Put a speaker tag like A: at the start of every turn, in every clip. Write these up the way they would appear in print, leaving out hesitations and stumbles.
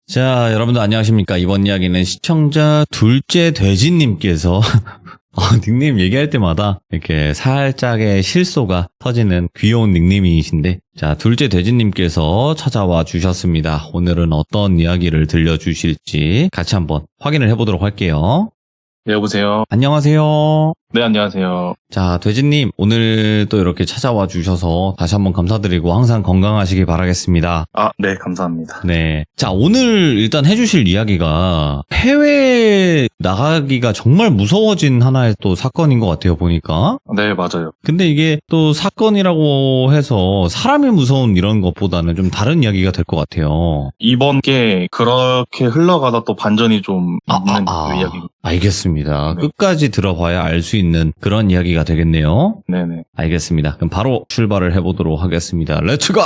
A: 자, 여러분들 안녕하십니까. 이번 이야기는 시청자 둘째 돼지님께서 닉네임 얘기할 때마다 이렇게 살짝의 실소가 터지는 귀여운 닉네임이신데, 자, 둘째 돼지님께서 찾아와 주셨습니다. 오늘은 어떤 이야기를 들려주실지 같이 한번 확인을 해보도록 할게요.
B: 네, 여보세요.
A: 안녕하세요.
B: 네, 안녕하세요.
A: 자, 돼지님, 오늘 또 이렇게 찾아와 주셔서 다시 한번 감사드리고 항상 건강하시길 바라겠습니다.
B: 네, 감사합니다.
A: 네. 자, 오늘 일단 해주실 이야기가 해외 나가기가 정말 무서워진 하나의 또 사건인 것 같아요, 보니까.
B: 네, 맞아요.
A: 근데 이게 또 사건이라고 해서 사람이 무서운 이런 것보다는 좀 다른 이야기가 될 것 같아요.
B: 이번 게 그렇게 흘러가다 또 반전이 좀 있는 그 이야기.
A: 알겠습니다.
B: 네.
A: 끝까지 들어봐야 알 수 있는 그런 이야기가 되겠네요.
B: 네네.
A: 알겠습니다. 그럼 바로 출발을 해보도록 하겠습니다. 렛츠고!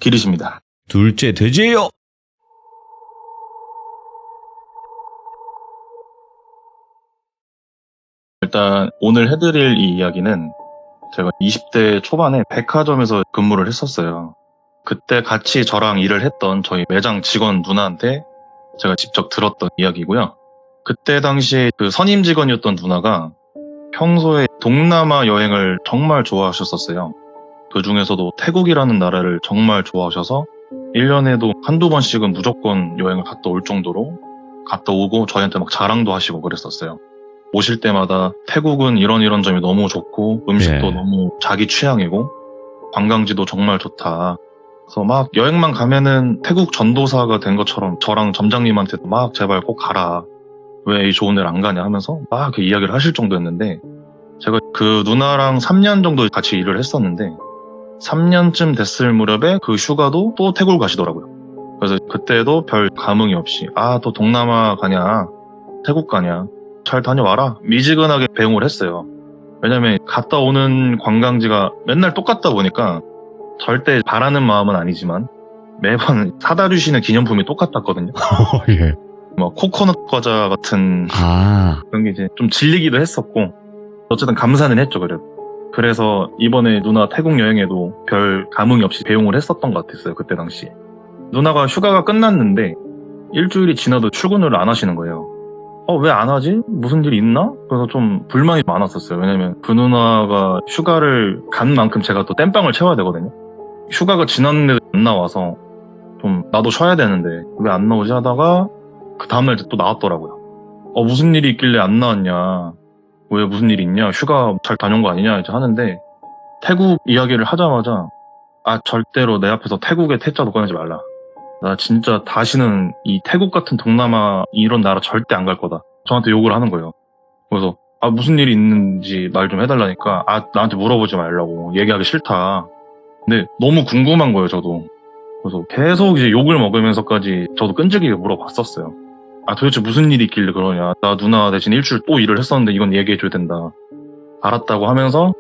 B: 길이십니다.
A: 둘째 돼지예요.
B: 일단 오늘 해드릴 이 이야기는 제가 20대 초반에 백화점에서 근무를 했었어요. 그때 같이 저랑 일을 했던 저희 매장 직원 누나한테 제가 직접 들었던 이야기고요. 그때 당시에 그 선임 직원이었던 누나가 평소에 동남아 여행을 정말 좋아하셨었어요. 그 중에서도 태국이라는 나라를 정말 좋아하셔서 1년에도 한두 번씩은 무조건 여행을 갔다 올 정도로 갔다 오고 저희한테 막 자랑도 하시고 그랬었어요. 오실 때마다 태국은 이런 점이 너무 좋고 음식도
A: 네.
B: 너무 자기 취향이고 관광지도 정말 좋다. 그래서 막 여행만 가면은 태국 전도사가 된 것처럼 저랑 점장님한테도 막 제발 꼭 가라. 왜 이 좋은 데를 안 가냐 하면서 막 그 이야기를 하실 정도였는데, 제가 그 누나랑 3년 정도 같이 일을 했었는데 3년쯤 됐을 무렵에 그 휴가도 또 태국을 가시더라고요. 그래서 그때도 별 감흥이 없이 또 동남아 가냐 태국 가냐 잘 다녀와라 미지근하게 배웅을 했어요. 왜냐면 갔다 오는 관광지가 맨날 똑같다 보니까 절대 바라는 마음은 아니지만 매번 사다 주시는 기념품이 똑같았거든요.
A: 예.
B: 뭐 코코넛 과자 같은 그런 게 이제 좀 질리기도 했었고, 어쨌든 감사는 했죠. 그래서 이번에 누나 태국 여행에도 별 감흥이 없이 배웅을 했었던 것 같았어요. 그때 당시에 누나가 휴가가 끝났는데 일주일이 지나도 출근을 안 하시는 거예요. 왜 안 하지? 무슨 일이 있나? 그래서 좀 불만이 많았었어요. 왜냐면 그 누나가 휴가를 간 만큼 제가 또 땜빵을 채워야 되거든요. 휴가가 지났는데도 안 나와서 좀 나도 쉬어야 되는데 왜 안 나오지 하다가 그 다음날 또 나왔더라고요. 무슨 일이 있길래 안 나왔냐, 왜 무슨 일이 있냐, 휴가 잘 다녀온 거 아니냐 이제 하는데, 태국 이야기를 하자마자 절대로 내 앞에서 태국의 태자도 꺼내지 말라. 나 진짜 다시는 이 태국 같은 동남아 이런 나라 절대 안 갈 거다. 저한테 욕을 하는 거예요. 그래서 무슨 일이 있는지 말 좀 해달라니까 나한테 물어보지 말라고, 얘기하기 싫다. 근데 너무 궁금한 거예요, 저도. 그래서 계속 이제 욕을 먹으면서까지 저도 끈질기게 물어봤었어요. 도대체 무슨 일이 있길래 그러냐. 나 누나 대신 일주일 또 일을 했었는데 이건 얘기해줘야 된다. 알았다고 하면서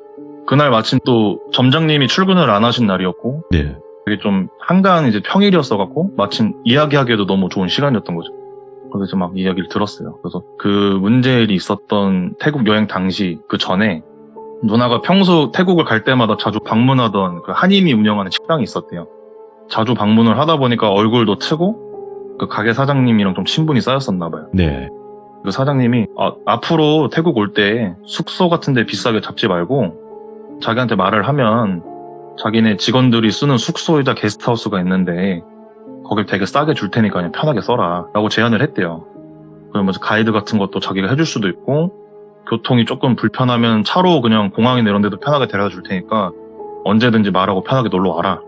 B: 그날 마침 또 점장님이 출근을 안 하신 날이었고,
A: 네.
B: 되게 좀 한가한 이제 평일이었어갖고 마침 이야기하기에도 너무 좋은 시간이었던 거죠. 그래서 이제 막 이야기를 들었어요. 그래서 그 문제일이 있었던 태국 여행 당시 그 전에 누나가 평소 태국을 갈 때마다 자주 방문하던 그 한인이 운영하는 식당이 있었대요. 자주 방문을 하다 보니까 얼굴도 트고 그 가게 사장님이랑 좀 친분이 쌓였었나 봐요.
A: 네.
B: 그 사장님이 앞으로 태국 올 때 숙소 같은 데 비싸게 잡지 말고 자기한테 말을 하면 자기네 직원들이 쓰는 숙소이자 게스트하우스가 있는데 거길 되게 싸게 줄 테니까 그냥 편하게 써라 라고 제안을 했대요. 그러면서 가이드 같은 것도 자기가 해줄 수도 있고, 교통이 조금 불편하면 차로 그냥 공항이나 이런 데도 편하게 데려다 줄 테니까 언제든지 말하고 편하게 놀러 와라.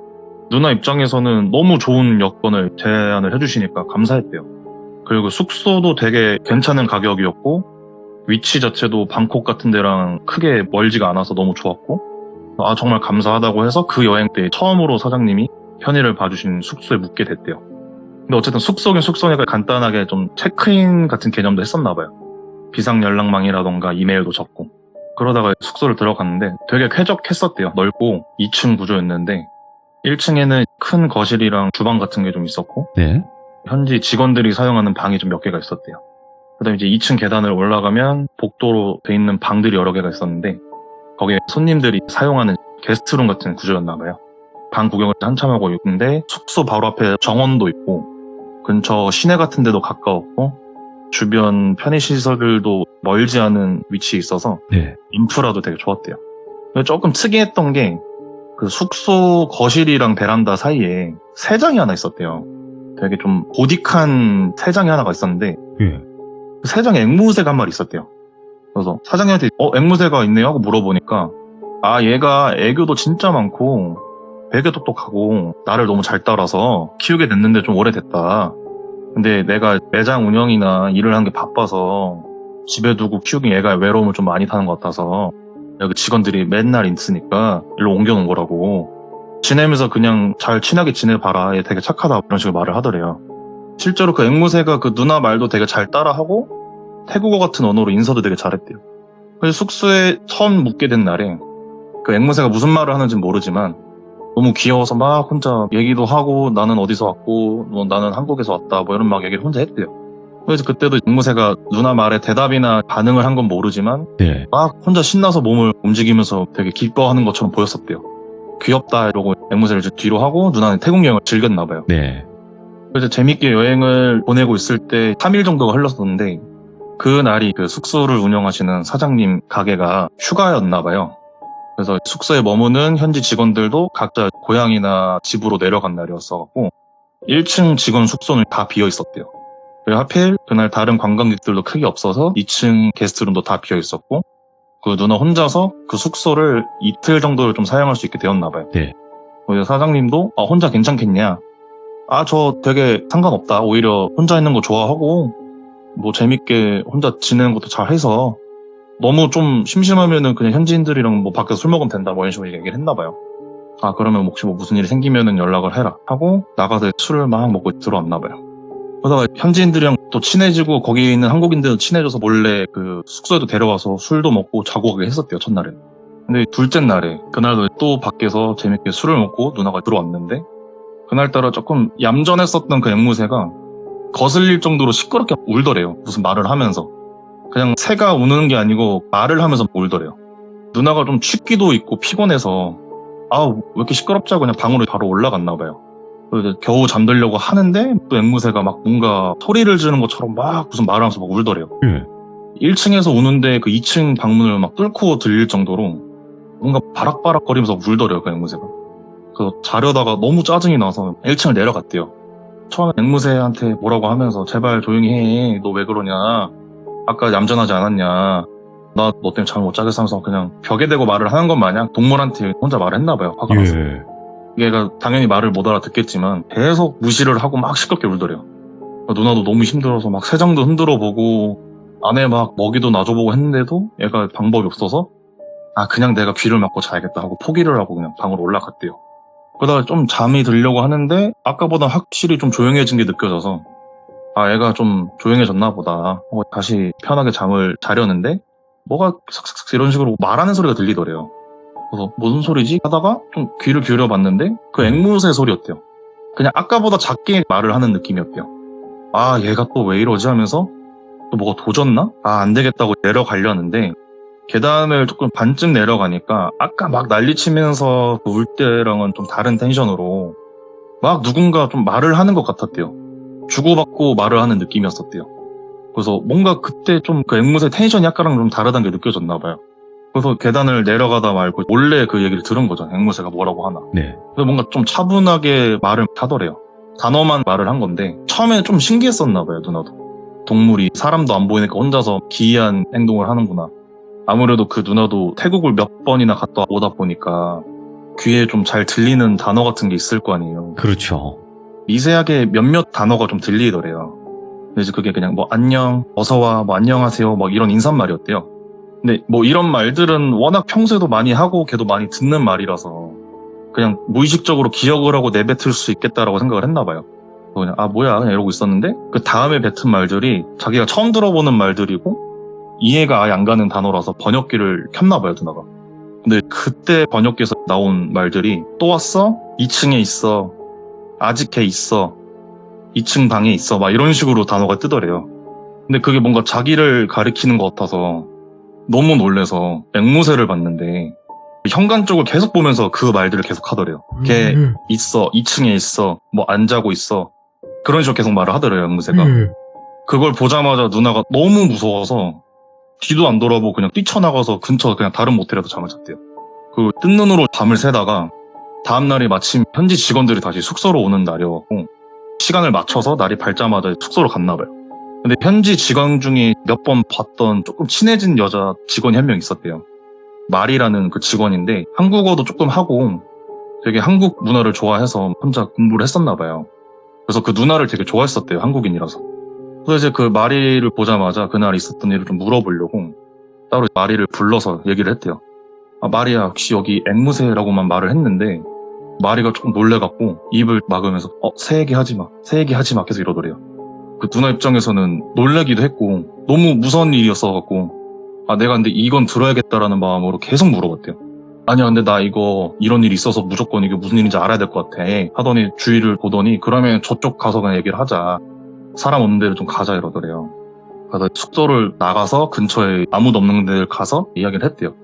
B: 누나 입장에서는 너무 좋은 여건을 제안을 해주시니까 감사했대요. 그리고 숙소도 되게 괜찮은 가격이었고 위치 자체도 방콕 같은 데랑 크게 멀지가 않아서 너무 좋았고, 정말 감사하다고 해서 그 여행 때 처음으로 사장님이 편의를 봐주신 숙소에 묵게 됐대요. 근데 어쨌든 숙소긴 숙소니까 간단하게 좀 체크인 같은 개념도 했었나 봐요. 비상 연락망이라던가 이메일도 적고. 그러다가 숙소를 들어갔는데 되게 쾌적했었대요. 넓고 2층 구조였는데 1층에는 큰 거실이랑 주방 같은 게 좀 있었고,
A: 네.
B: 현지 직원들이 사용하는 방이 좀 몇 개가 있었대요. 그다음에 이제 2층 계단을 올라가면 복도로 돼 있는 방들이 여러 개가 있었는데 거기에 손님들이 사용하는 게스트룸 같은 구조였나 봐요. 방 구경을 한참 하고 있는데 숙소 바로 앞에 정원도 있고 근처 시내 같은 데도 가까웠고 주변 편의시설들도 멀지 않은 위치에 있어서
A: 네.
B: 인프라도 되게 좋았대요. 조금 특이했던 게 그 숙소 거실이랑 베란다 사이에 세장이 하나 있었대요. 되게 좀 고딕한 세장이 하나가 있었는데
A: 예.
B: 그 세장에 앵무새가 한 마리 있었대요. 그래서 사장님한테 앵무새가 있네요 하고 물어보니까 아 얘가 애교도 진짜 많고 되게 똑똑하고 나를 너무 잘 따라서 키우게 됐는데 좀 오래됐다. 근데 내가 매장 운영이나 일을 한 게 바빠서 집에 두고 키우긴 얘가 외로움을 좀 많이 타는 것 같아서 여기 직원들이 맨날 있으니까 일로 옮겨놓은 거라고. 지내면서 그냥 잘 친하게 지내봐라. 얘 되게 착하다. 이런 식으로 말을 하더래요. 실제로 그 앵무새가 그 누나 말도 되게 잘 따라하고 태국어 같은 언어로 인사도 되게 잘했대요. 그래서 숙소에 처음 묵게 된 날에 그 앵무새가 무슨 말을 하는지는 모르지만 너무 귀여워서 막 혼자 얘기도 하고 나는 어디서 왔고 뭐 나는 한국에서 왔다 뭐 이런 막 얘기를 혼자 했대요. 그래서 그때도 앵무새가 누나 말에 대답이나 반응을 한 건 모르지만
A: 네.
B: 막 혼자 신나서 몸을 움직이면서 되게 기뻐하는 것처럼 보였었대요. 귀엽다 이러고 앵무새를 이제 뒤로 하고 누나는 태국 여행을 즐겼나 봐요.
A: 네.
B: 그래서 재밌게 여행을 보내고 있을 때 3일 정도가 흘렀었는데 그 날이 그 숙소를 운영하시는 사장님 가게가 휴가였나 봐요. 그래서 숙소에 머무는 현지 직원들도 각자 고향이나 집으로 내려간 날이었어갖고 1층 직원 숙소는 다 비어 있었대요. 그리고 하필 그날 다른 관광객들도 크게 없어서 2층 게스트룸도 다 비어 있었고 그 누나 혼자서 그 숙소를 이틀 정도를 좀 사용할 수 있게 되었나 봐요.
A: 네.
B: 그래서 사장님도 혼자 괜찮겠냐? 저 되게 상관없다. 오히려 혼자 있는 거 좋아하고 뭐 재밌게 혼자 지내는 것도 잘 해서 너무 좀 심심하면은 그냥 현지인들이랑 뭐 밖에서 술 먹으면 된다 뭐 이런 식으로 얘기를 했나 봐요. 그러면 혹시 뭐 무슨 일이 생기면은 연락을 해라 하고 나가서 술을 막 먹고 들어왔나 봐요. 그러다가 현지인들이랑 또 친해지고 거기 있는 한국인들도 친해져서 몰래 그 숙소에도 데려와서 술도 먹고 자고 가게 했었대요, 첫날에. 근데 둘째 날에 그날도 또 밖에서 재밌게 술을 먹고 누나가 들어왔는데 그날따라 조금 얌전했었던 그 앵무새가 거슬릴 정도로 시끄럽게 울더래요. 무슨 말을 하면서. 그냥 새가 우는 게 아니고 말을 하면서 울더래요. 누나가 좀 취기도 있고 피곤해서 왜 이렇게 시끄럽지 하고 그냥 방으로 바로 올라갔나 봐요. 그래서 겨우 잠들려고 하는데 또 앵무새가 막 뭔가 소리를 지르는 것처럼 막 무슨 말을 하면서 막 울더래요. 1층에서 우는데 그 2층 방문을 막 뚫고 들릴 정도로 뭔가 바락바락거리면서 울더래요, 그 앵무새가. 그래서 자려다가 너무 짜증이 나서 1층을 내려갔대요. 처음에 앵무새한테 뭐라고 하면서 제발 조용히 해. 너 왜 그러냐. 아까 얌전하지 않았냐. 나 너 때문에 잠을 못 자겠어 하면서 그냥 벽에 대고 말을 하는 것 마냥 동물한테 혼자 말을 했나 봐요. 화가 나서. 얘가 당연히 말을 못 알아듣겠지만 계속 무시를 하고 막 시끄럽게 울더래요. 누나도 너무 힘들어서 막 세장도 흔들어 보고 안에 막 먹이도 놔줘보고 했는데도 얘가 방법이 없어서 그냥 내가 귀를 막고 자야겠다 하고 포기를 하고 그냥 방으로 올라갔대요. 그러다가 좀 잠이 들려고 하는데 아까보다 확실히 좀 조용해진 게 느껴져서 애가 좀 조용해졌나 보다 하고 다시 편하게 잠을 자려는데 뭐가 삭삭삭 이런 식으로 말하는 소리가 들리더래요. 그래서 무슨 소리지? 하다가 좀 귀를 기울여 봤는데 그 앵무새 소리였대요. 그냥 아까보다 작게 말을 하는 느낌이었대요. 얘가 또 왜 이러지 하면서 또 뭐가 도졌나? 안 되겠다고 내려가려는데 계단을 조금 반쯤 내려가니까 아까 막 난리치면서 울 때랑은 좀 다른 텐션으로 막 누군가 좀 말을 하는 것 같았대요. 주고받고 말을 하는 느낌이었었대요. 그래서 뭔가 그때 좀 그 앵무새 텐션이 아까랑 좀 다르다는 게 느껴졌나 봐요. 그래서 계단을 내려가다 말고 몰래 그 얘기를 들은 거죠. 앵무새가 뭐라고 하나.
A: 네.
B: 그래서 뭔가 좀 차분하게 말을 하더래요. 단어만 말을 한 건데 처음에 좀 신기했었나 봐요, 누나도. 동물이 사람도 안 보이니까 혼자서 기이한 행동을 하는구나. 아무래도 그 누나도 태국을 몇 번이나 갔다 오다 보니까 귀에 좀 잘 들리는 단어 같은 게 있을 거 아니에요.
A: 그렇죠.
B: 미세하게 몇몇 단어가 좀 들리더래요. 그래서 그게 그냥 뭐 안녕, 어서와, 뭐 안녕하세요, 막 이런 인사말이었대요. 근데 뭐 이런 말들은 워낙 평소에도 많이 하고 걔도 많이 듣는 말이라서 그냥 무의식적으로 기억을 하고 내뱉을 수 있겠다라고 생각을 했나 봐요. 그냥 뭐야 그냥 이러고 있었는데 그 다음에 뱉은 말들이 자기가 처음 들어보는 말들이고 이해가 아예 안 가는 단어라서 번역기를 켰나 봐요, 누나가. 근데 그때 번역기에서 나온 말들이 또 왔어? 2층에 있어. 아직 걔 있어. 2층 방에 있어. 막 이런 식으로 단어가 뜨더래요. 근데 그게 뭔가 자기를 가리키는 것 같아서 너무 놀래서 앵무새를 봤는데 현관 쪽을 계속 보면서 그 말들을 계속 하더래요. 걔 있어. 2층에 있어. 뭐 안 자고 있어. 그런 식으로 계속 말을 하더래요, 앵무새가. 그걸 보자마자 누나가 너무 무서워서 뒤도 안 돌아보고 그냥 뛰쳐나가서 근처 그냥 다른 모텔에서 잠을 잤대요. 그 뜬 눈으로 밤을 새다가 다음날이 마침 현지 직원들이 다시 숙소로 오는 날이었고 시간을 맞춰서 날이 밝자마자 숙소로 갔나 봐요. 근데 현지 직원 중에 몇 번 봤던 조금 친해진 여자 직원이 한 명 있었대요. 말이라는 그 직원인데 한국어도 조금 하고 되게 한국 문화를 좋아해서 혼자 공부를 했었나 봐요. 그래서 그 누나를 되게 좋아했었대요, 한국인이라서. 그래서 이제 그 마리를 보자마자 그날 있었던 일을 좀 물어보려고 따로 마리를 불러서 얘기를 했대요. 아, 마리야, 혹시 여기 앵무새라고만 말을 했는데 마리가 조금 놀래갖고 입을 막으면서 새 얘기 하지 마, 새 얘기 하지 마 계속 이러더래요. 그 누나 입장에서는 놀래기도 했고 너무 무서운 일이었어갖고 아, 내가 근데 이건 들어야겠다라는 마음으로 계속 물어봤대요. 아니야, 근데 나 이거 이런 일이 있어서 무조건 이게 무슨 일인지 알아야 될 것 같아 하더니 주위를 보더니 그러면 저쪽 가서 그냥 얘기를 하자, 사람 없는 데를 좀 가자 이러더래요. 그래서 숙소를 나가서 근처에 아무도 없는 데를 가서 이야기를 했대요.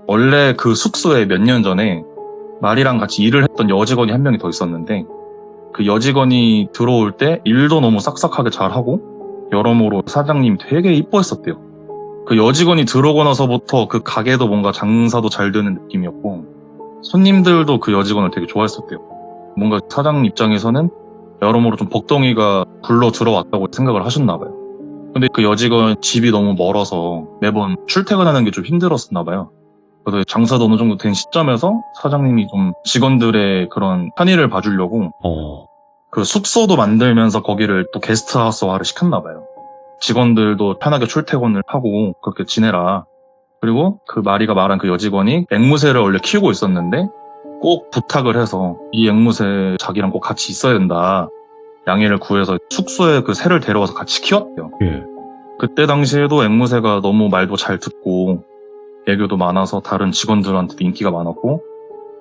B: 원래 그 숙소에 몇 년 전에 말이랑 같이 일을 했던 여직원이 한 명이 더 있었는데 그 여직원이 들어올 때 일도 너무 싹싹하게 잘하고 여러모로 사장님이 되게 이뻐했었대요. 그 여직원이 들어오고 나서부터 그 가게도 뭔가 장사도 잘 되는 느낌이었고 손님들도 그 여직원을 되게 좋아했었대요. 뭔가 사장님 입장에서는 여러모로 좀 복덩이가 굴러 들어왔다고 생각을 하셨나 봐요. 근데 그 여직원 집이 너무 멀어서 매번 출퇴근하는 게 좀 힘들었었나 봐요. 그래서 장사도 어느 정도 된 시점에서 사장님이 좀 직원들의 그런 편의를 봐주려고 그 숙소도 만들면서 거기를 또 게스트하우스화를 시켰나 봐요. 직원들도 편하게 출퇴근을 하고 그렇게 지내라. 그리고 그 마리가 말한 그 여직원이 앵무새를 원래 키우고 있었는데 꼭 부탁을 해서 이 앵무새 자기랑 꼭 같이 있어야 된다. 양해를 구해서 숙소에 그 새를 데려와서 같이 키웠대요.
A: 예.
B: 그때 당시에도 앵무새가 너무 말도 잘 듣고 애교도 많아서 다른 직원들한테도 인기가 많았고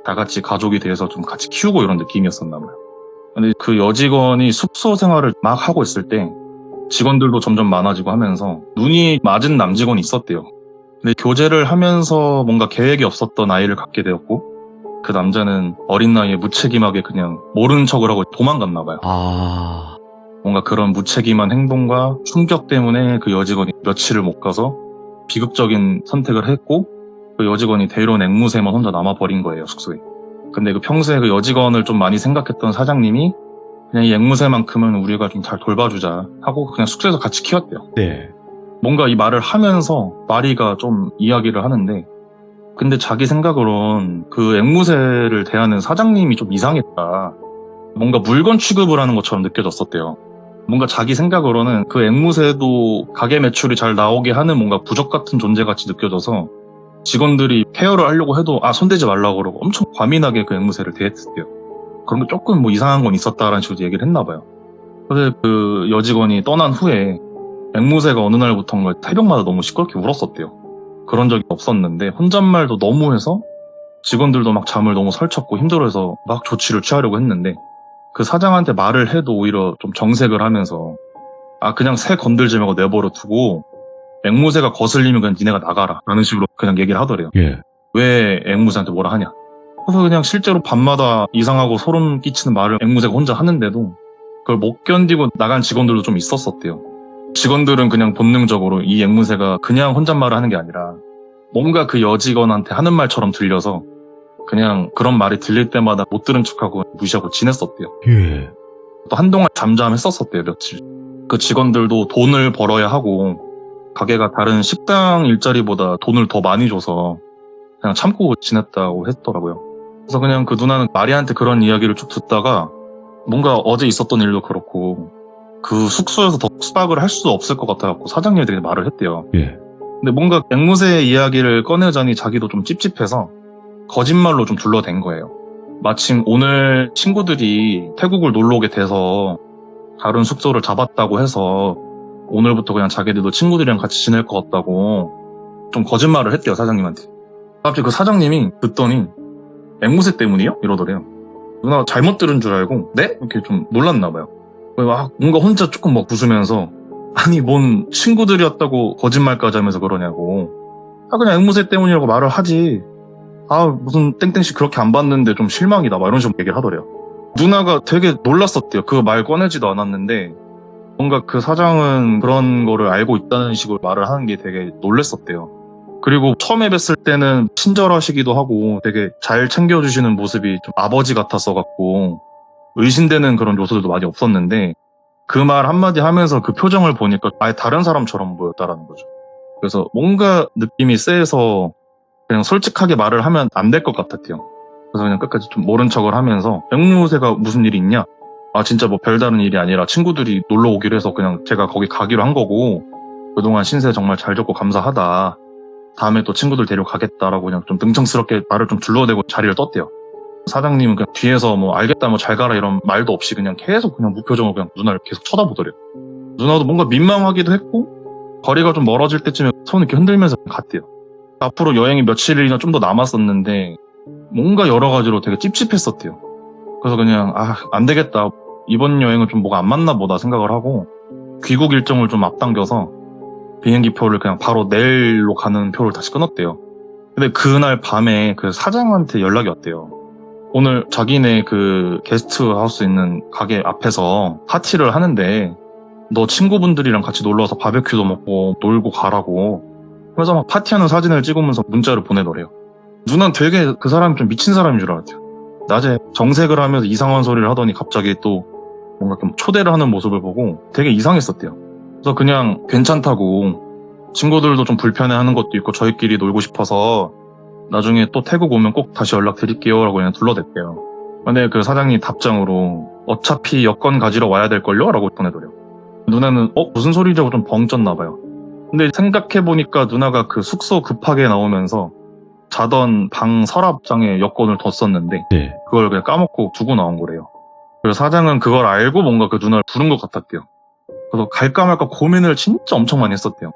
B: 다 같이 가족이 돼서 좀 같이 키우고 이런 느낌이었었나 봐요. 근데 그 여직원이 숙소 생활을 막 하고 있을 때 직원들도 점점 많아지고 하면서 눈이 맞은 남직원이 있었대요. 근데 교제를 하면서 뭔가 계획이 없었던 아이를 갖게 되었고 그 남자는 어린 나이에 무책임하게 그냥 모르는 척을 하고 도망갔나 봐요. 뭔가 그런 무책임한 행동과 충격 때문에 그 여직원이 며칠을 못 가서 비극적인 선택을 했고 그 여직원이 데려온 앵무새만 혼자 남아버린 거예요, 숙소에. 근데 그 평소에 그 여직원을 좀 많이 생각했던 사장님이 그냥 이 앵무새만큼은 우리가 좀 잘 돌봐주자 하고 그냥 숙소에서 같이 키웠대요.
A: 네.
B: 뭔가 이 말을 하면서 마리가 좀 이야기를 하는데 근데 자기 생각으론 그 앵무새를 대하는 사장님이 좀 이상했다. 뭔가 물건 취급을 하는 것처럼 느껴졌었대요. 뭔가 자기 생각으로는 그 앵무새도 가게 매출이 잘 나오게 하는 뭔가 부적 같은 존재같이 느껴져서 직원들이 케어를 하려고 해도 손대지 말라고 그러고 엄청 과민하게 그 앵무새를 대했대요. 그런 게 조금 뭐 이상한 건 있었다라는 식으로 얘기를 했나 봐요. 그래서 그 여직원이 떠난 후에 앵무새가 어느 날부터인가 새벽마다 너무 시끄럽게 울었었대요. 그런 적이 없었는데 혼잣말도 너무 해서 직원들도 막 잠을 너무 설쳤고 힘들어해서 막 조치를 취하려고 했는데 그 사장한테 말을 해도 오히려 좀 정색을 하면서 그냥 새 건들지 말고 내버려 두고 앵무새가 거슬리면 그냥 니네가 나가라 라는 식으로 그냥 얘기를 하더래요.
A: 예.
B: 왜 앵무새한테 뭐라 하냐. 그래서 그냥 실제로 밤마다 이상하고 소름 끼치는 말을 앵무새가 혼자 하는데도 그걸 못 견디고 나간 직원들도 좀 있었었대요. 직원들은 그냥 본능적으로 이 앵무새가 그냥 혼잣말을 하는 게 아니라 뭔가 그 여직원한테 하는 말처럼 들려서 그냥 그런 말이 들릴 때마다 못 들은 척하고 무시하고 지냈었대요.
A: 예.
B: 또 한동안 잠잠했었었대요, 며칠. 그 직원들도 돈을 벌어야 하고 가게가 다른 식당 일자리보다 돈을 더 많이 줘서 그냥 참고 지냈다고 했더라고요. 그래서 그냥 그 누나는 마리한테 그런 이야기를 쭉 듣다가 뭔가 어제 있었던 일도 그렇고 그 숙소에서 더 수박을 할 수 없을 것 같아갖고 사장님이 말을 했대요.
A: 예.
B: 근데 뭔가 앵무새 이야기를 꺼내자니 자기도 좀 찝찝해서 거짓말로 좀 둘러댄 거예요. 마침 오늘 친구들이 태국을 놀러 오게 돼서 다른 숙소를 잡았다고 해서 오늘부터 그냥 자기들도 친구들이랑 같이 지낼 것 같다고 좀 거짓말을 했대요, 사장님한테. 갑자기 그 사장님이 듣더니 앵무새 때문이요? 이러더래요. 누나가 잘못 들은 줄 알고 네? 이렇게 좀 놀랐나 봐요. 뭔가 혼자 조금 막 웃으면서 아니 뭔 친구들이었다고 거짓말까지 하면서 그러냐고. 그냥 앵무새 때문이라고 말을 하지. 무슨 땡땡씨 그렇게 안 봤는데 좀 실망이다 막 이런 식으로 얘기를 하더래요. 누나가 되게 놀랐었대요. 그 말 꺼내지도 않았는데 뭔가 그 사장은 그런 거를 알고 있다는 식으로 말을 하는 게 되게 놀랬었대요. 그리고 처음에 뵀을 때는 친절하시기도 하고 되게 잘 챙겨주시는 모습이 좀 아버지 같았어 갖고 의심되는 그런 요소들도 많이 없었는데 그 말 한마디 하면서 그 표정을 보니까 아예 다른 사람처럼 보였다라는 거죠. 그래서 뭔가 느낌이 쎄해서 그냥 솔직하게 말을 하면 안 될 것 같았대요. 그래서 그냥 끝까지 좀 모른 척을 하면서 앵무새가 무슨 일이 있냐? 아 진짜 뭐 별다른 일이 아니라 친구들이 놀러 오기로 해서 그냥 제가 거기 가기로 한 거고 그동안 신세 정말 잘 줬고 감사하다. 다음에 또 친구들 데려가겠다라고 그냥 좀 능청스럽게 말을 좀 둘러대고 자리를 떴대요. 사장님은 그냥 뒤에서 뭐 알겠다 뭐 잘 가라 이런 말도 없이 그냥 계속 그냥 무표정으로 그냥 누나를 계속 쳐다보더래요. 누나도 뭔가 민망하기도 했고 거리가 좀 멀어질 때쯤에 손을 이렇게 흔들면서 갔대요. 앞으로 여행이 며칠이나 좀 더 남았었는데 뭔가 여러 가지로 되게 찝찝했었대요. 그래서 그냥 안 되겠다. 이번 여행은 좀 뭐가 안 맞나 보다 생각을 하고 귀국 일정을 좀 앞당겨서 비행기 표를 그냥 바로 내일로 가는 표를 다시 끊었대요. 근데 그날 밤에 그 사장한테 연락이 왔대요. 오늘 자기네 그 게스트하우스 있는 가게 앞에서 파티를 하는데 너 친구분들이랑 같이 놀러와서 바베큐도 먹고 놀고 가라고 그래서 막 파티하는 사진을 찍으면서 문자를 보내더래요. 누난 되게 그 사람이 좀 미친 사람인 줄 알았대요. 낮에 정색을 하면서 이상한 소리를 하더니 갑자기 또 뭔가 좀 초대를 하는 모습을 보고 되게 이상했었대요. 그래서 그냥 괜찮다고 친구들도 좀 불편해하는 것도 있고 저희끼리 놀고 싶어서 나중에 또 태국 오면 꼭 다시 연락드릴게요 라고 그냥 둘러댔대요. 근데 그 사장님 답장으로 어차피 여권 가지러 와야 될걸요? 라고 보내더래요. 누나는 무슨 소리냐고 좀 벙쪘나 봐요. 근데 생각해보니까 누나가 그 숙소 급하게 나오면서 자던 방 서랍장에 여권을 뒀었는데
A: 네.
B: 그걸 그냥 까먹고 두고 나온 거래요. 그래서 사장은 그걸 알고 뭔가 그 누나를 부른 것 같았대요. 그래서 갈까 말까 고민을 진짜 엄청 많이 했었대요.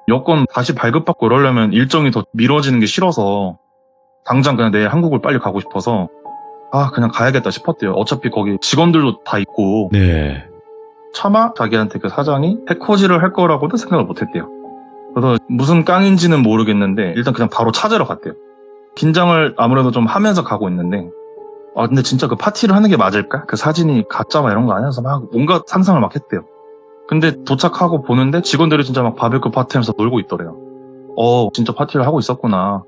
B: 여권 다시 발급받고 이러려면 일정이 더 미뤄지는 게 싫어서 당장 그냥 내일 한국을 빨리 가고 싶어서 그냥 가야겠다 싶었대요. 어차피 거기 직원들도 다 있고
A: 네.
B: 차마 자기한테 그 사장이 해코지를 할 거라고도 생각을 못했대요. 그래서 무슨 깡인지는 모르겠는데 일단 그냥 바로 찾으러 갔대요. 긴장을 아무래도 좀 하면서 가고 있는데 근데 진짜 그 파티를 하는 게 맞을까? 그 사진이 가짜 막 이런 거 아니어서 막 뭔가 상상을 막 했대요. 근데 도착하고 보는데 직원들이 진짜 막 바베큐 파티하면서 놀고 있더래요. 진짜 파티를 하고 있었구나.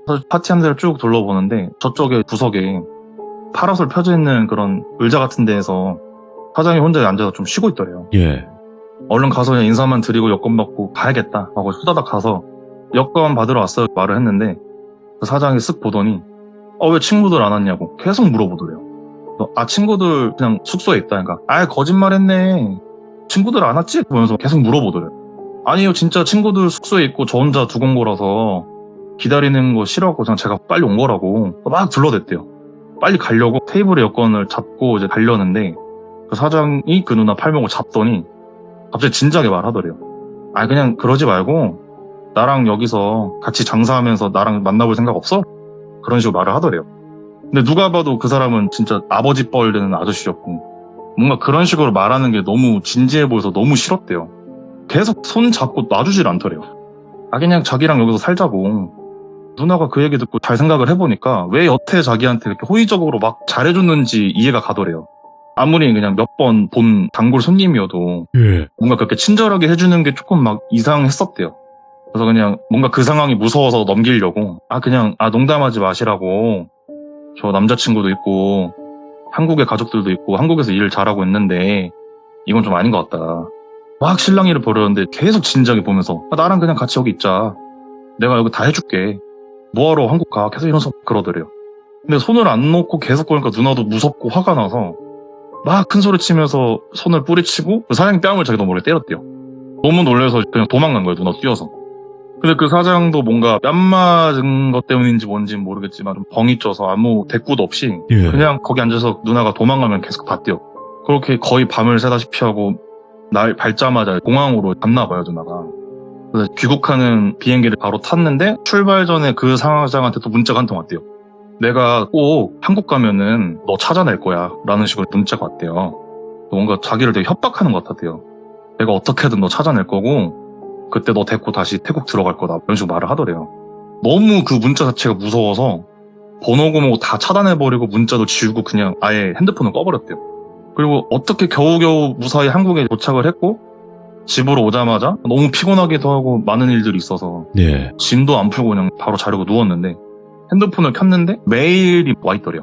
B: 그래서 파티하는 데를 쭉 둘러보는데 저쪽에 구석에 파라솔 펴져 있는 그런 의자 같은 데에서 사장이 혼자 앉아서 좀 쉬고 있더래요.
A: 예.
B: 얼른 가서 그냥 인사만 드리고 여권 받고 가야겠다 하고 후다닥 가서 여권 받으러 왔어요 말을 했는데 그 사장이 쓱 보더니 왜 친구들 안 왔냐고 계속 물어보더래요. 친구들 그냥 숙소에 있다. 그러니까 거짓말했네. 친구들 안 왔지? 보면서 계속 물어보더래요. 아니요 진짜 친구들 숙소에 있고 저 혼자 두고 온 거라서 기다리는 거 싫어하고 그냥 제가 빨리 온 거라고 막 둘러댔대요. 빨리 가려고 테이블에 여권을 잡고 이제 가려는데 그 사장이 그 누나 팔목을 잡더니 갑자기 진지하게 말하더래요. 그냥 그러지 말고 나랑 여기서 같이 장사하면서 나랑 만나볼 생각 없어? 그런 식으로 말을 하더래요. 근데 누가 봐도 그 사람은 진짜 아버지 뻘 되는 아저씨였고 뭔가 그런 식으로 말하는 게 너무 진지해 보여서 너무 싫었대요. 계속 손 잡고 놔주질 않더래요. 그냥 자기랑 여기서 살자고. 누나가 그 얘기 듣고 잘 생각을 해보니까 왜 여태 자기한테 이렇게 호의적으로 막 잘해줬는지 이해가 가더래요. 아무리 그냥 몇 번 본 단골 손님이어도 뭔가 그렇게 친절하게 해주는 게 조금 막 이상했었대요. 그래서 그냥 뭔가 그 상황이 무서워서 넘기려고 그냥 농담하지 마시라고 저 남자친구도 있고 한국의 가족들도 있고 한국에서 일을 잘하고 있는데 이건 좀 아닌 것 같다. 막 실랑이를 벌였는데 계속 진지하게 보면서 나랑 그냥 같이 여기 있자. 내가 여기 다 해줄게. 뭐하러 한국 가? 계속 이러면서 그러더래요. 근데 손을 안 놓고 계속 그러니까 누나도 무섭고 화가 나서 막 큰 소리 치면서 손을 뿌리치고 그 사장님 뺨을 자기 너머리에 때렸대요. 너무 놀라서 그냥 도망간 거예요. 누나 뛰어서. 근데 그 사장도 뭔가 뺨 맞은 것 때문인지 뭔지 모르겠지만 좀 벙이 쪄서 아무 대꾸도 없이 그냥 거기 앉아서 누나가 도망가면 계속 봤대요. 그렇게 거의 밤을 새다시피 하고 날 밝자마자 공항으로 갔나 봐요. 누나가. 그래서 귀국하는 비행기를 바로 탔는데 출발 전에 그 사장한테 또 문자가 한 통 왔대요. 내가 꼭 한국 가면은 너 찾아낼 거야 라는 식으로 문자가 왔대요. 뭔가 자기를 되게 협박하는 것 같았대요. 내가 어떻게든 너 찾아낼 거고 그때 너 데리고 다시 태국 들어갈 거다 이런 식으로 말을 하더래요. 너무 그 문자 자체가 무서워서 번호고 뭐고 다 차단해버리고 문자도 지우고 그냥 아예 핸드폰을 꺼버렸대요. 그리고 어떻게 겨우겨우 무사히 한국에 도착을 했고 집으로 오자마자 너무 피곤하기도 하고 많은 일들이 있어서
A: 네.
B: 짐도 안 풀고 그냥 바로 자려고 누웠는데 핸드폰을 켰는데 메일이 와있더래요.